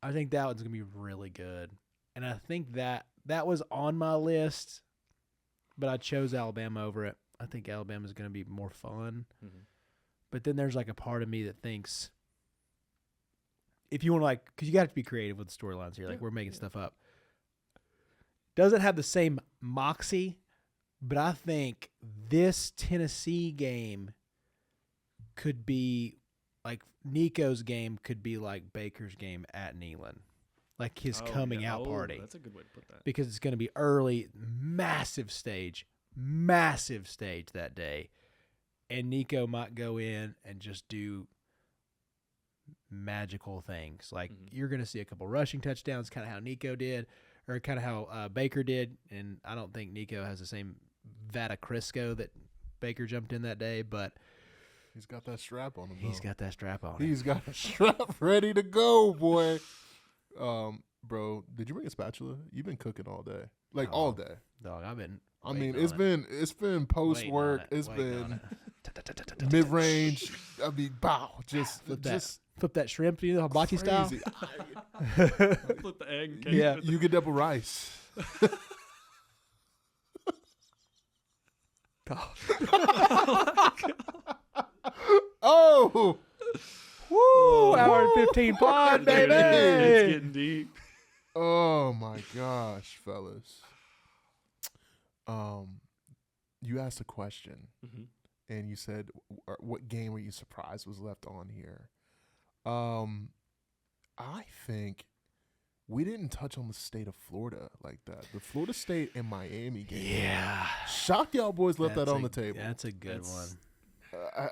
I think that one's gonna be really good, and I think that was on my list, but I chose Alabama over it. I think Alabama's gonna be more fun, but then there's like a part of me that thinks if you want to because you got to be creative with the storylines here. Like we're making stuff up. Doesn't have the same moxie, but I think this Tennessee game could be like Nico's game could be like Baker's game at Neyland, like his coming out party. That's a good way to put that. Because it's going to be early, massive stage that day, and Nico might go in and just do magical things. Like you're going to see a couple rushing touchdowns, kind of how Nico did, or kind of how Baker did. And I don't think Nico has the same Vada Crisco that Baker jumped in that day, but He's got that strap on him. he's got that strap on him. He's got a strap ready to go, boy. Bro, did you bring a spatula? You've been cooking all day, like all day. Dog, I've been. I mean, waiting on it's been post work. It's been mid range. I mean, bow, just flip that shrimp, hibachi style. crazy. Flip the egg. And cake. Yeah. You get double rice. Oh, Woo! Hour and 15 pod, baby. It's getting deep. oh my gosh, fellas. You asked a question, and you said, "What game were you surprised was left on here?" I think we didn't touch on the state of Florida like that. The Florida State and Miami game. Yeah. Shocked y'all boys left that on the table. That's a good one.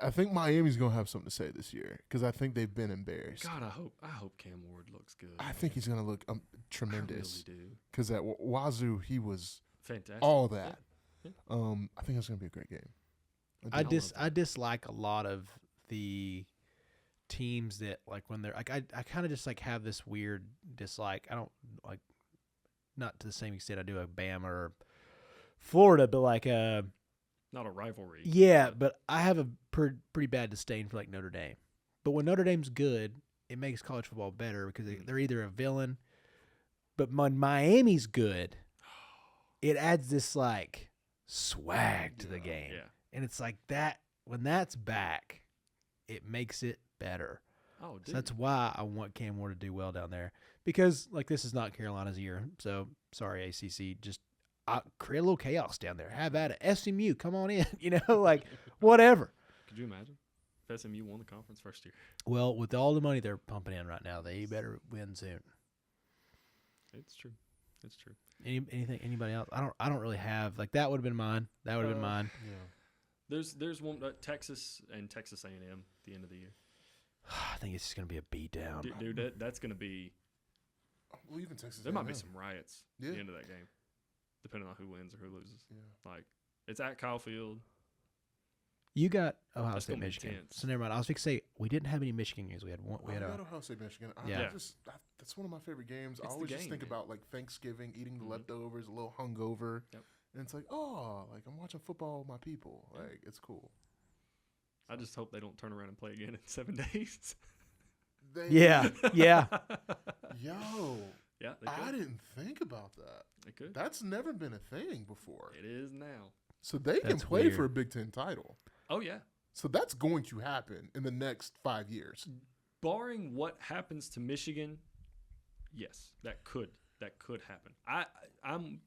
I think Miami's gonna have something to say this year because I think they've been embarrassed. God, I hope Cam Ward looks good. I think he's gonna look tremendous. I really do. Because at Wazoo he was Fantastic. all that. Yeah. I think it's gonna be a great game. I dislike a lot of the teams that like when they're like I kind of just like have this weird dislike. I don't like not to the same extent I do like Bama or Florida, but like Not a rivalry. yeah, but I have a pretty bad disdain for like Notre Dame. But when Notre Dame's good, it makes college football better because they're either a villain. But when Miami's good, it adds this like swag to the game. Yeah. And it's like that when that's back, it makes it better. Oh, dude. So that's why I want Cam Ward to do well down there. Because like this is not Carolina's year. So sorry, ACC. Just create a little chaos down there. Have at it. SMU, come on in. Like whatever. Could you imagine if SMU won the conference first year? Well, with all the money they're pumping in right now, they better win soon. It's true. It's true. Anybody else? I don't really have like that would have been mine. That would have been mine. Yeah. There's one Texas and Texas A&M at the end of the year. I think it's just gonna be a beat down. Dude, that's gonna be. Well, even Texas. There might be A&M. some riots Yeah. at the end of that game, depending on who wins or who loses. Yeah. Like it's at Kyle Field. You got Ohio That's State, gonna be Michigan. tense. So never mind. I was going to say we didn't have any Michigan games. We had one. We I had got Ohio State, Michigan. Yeah. That's one of my favorite games. It's I the always just game, think man. about like Thanksgiving, eating the Mhm. leftovers, a little hungover, Yep. and it's like, oh, like I'm watching football with my people. Like it's cool. I just hope they don't turn around and play again in 7 days. Yeah, yeah. Yo, Yeah, they I could. didn't think about that. They could. That's never been a thing before. It is now. So they can That's play weird. for a Big Ten title. Oh yeah. So that's going to happen in the next 5 years. Barring what happens to Michigan, yes, that could happen. I'm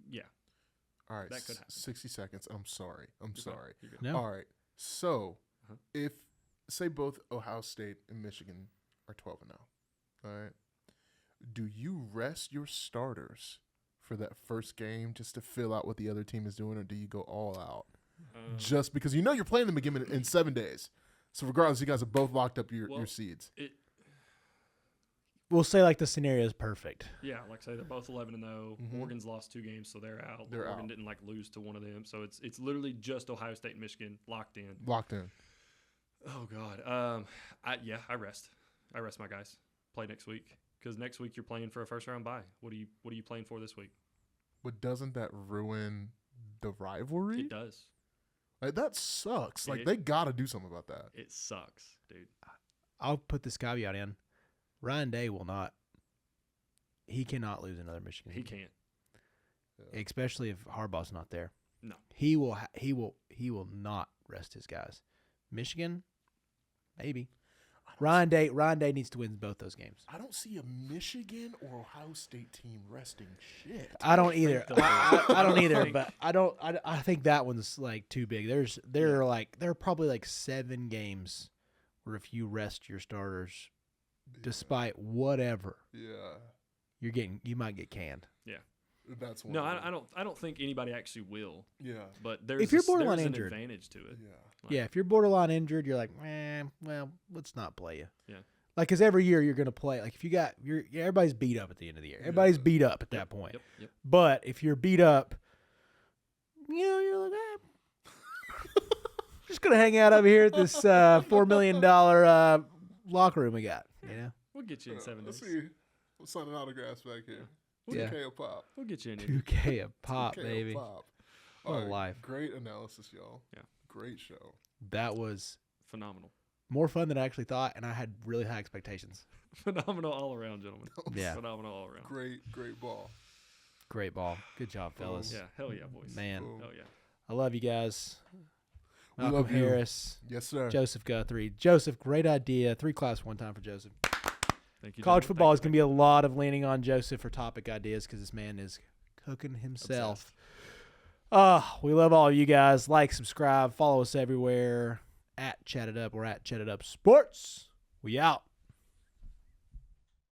yeah. All right, That could happen. 60 seconds. I'm sorry. I'm You're sorry. You're good. No. All right. So, Uh-huh. if say both Ohio State and Michigan are 12-0, all right, do you rest your starters for that first game just to fill out what the other team is doing, or do you go all out just because you know you're playing them again in 7 days? So regardless, you guys have both locked up your Well, seeds. We'll say like the scenario is perfect. Yeah, like say they're both 11-0. Mhm. Oregon's lost 2 games, so they're out. They're Oregon out. didn't like lose to one of them, so it's literally just Ohio State and Michigan locked in. Locked in. Oh God. I rest my guys. Play next week because next week you're playing for a first round bye. What are you playing for this week? But doesn't that ruin the rivalry? It does. Like, that sucks. Like It- they got to do something about that. It sucks, dude. I'll put this caveat in. Ryan Day will not. He cannot lose another Michigan. He game. can't. Especially if Harbaugh's not there. No. He will. He will not rest his guys. Michigan, maybe. Ryan Day needs to win both those games. I don't see a Michigan or Ohio State team resting shit. I don't either. they'll do I don't either. Think- But I don't. I think that one's like too big. There are probably like 7 games where if you rest your starters, despite whatever, Yeah, you might get canned. that's one. No, of them. I don't think anybody actually will. Yeah, But there's If you're borderline there's injured. an advantage to it. yeah. Like- Yeah, if you're borderline injured, you're like, well, let's not play you. Yeah. Like, because every year you're gonna play. Like, if you got everybody's beat up at the end of the year. Everybody's beat up at that point. Yep. But if you're beat up, you're like, just gonna hang out over here at this $4 million locker room we got. You know, We'll get you in 7 Let's days. see. I'm signing autographs back here. Yeah. 2K a pop. We'll get you in. 2K a pop, 2K a baby. pop. What a All right, life. Great analysis, y'all. Yeah. Great show. That was Phenomenal. more fun than I actually thought, and I had really high expectations. Phenomenal all around, gentlemen. Yeah. Phenomenal all around. Great ball. Great ball. Good job, fellas. Yeah. Hell yeah, boys. Man, Boom. Hell yeah. I love you guys. We Malcolm love you. Harris. Yes, sir. Joseph Guthrie. Joseph, great idea. 3 class 1 time for Joseph. Thank you. College gentlemen. football Thank is going to be a lot of leaning on Joseph for topic ideas because this man is cooking himself. We love all of you guys. Like, subscribe, follow us everywhere. At Chatt It Up or at Chatt It Up Sports. We out.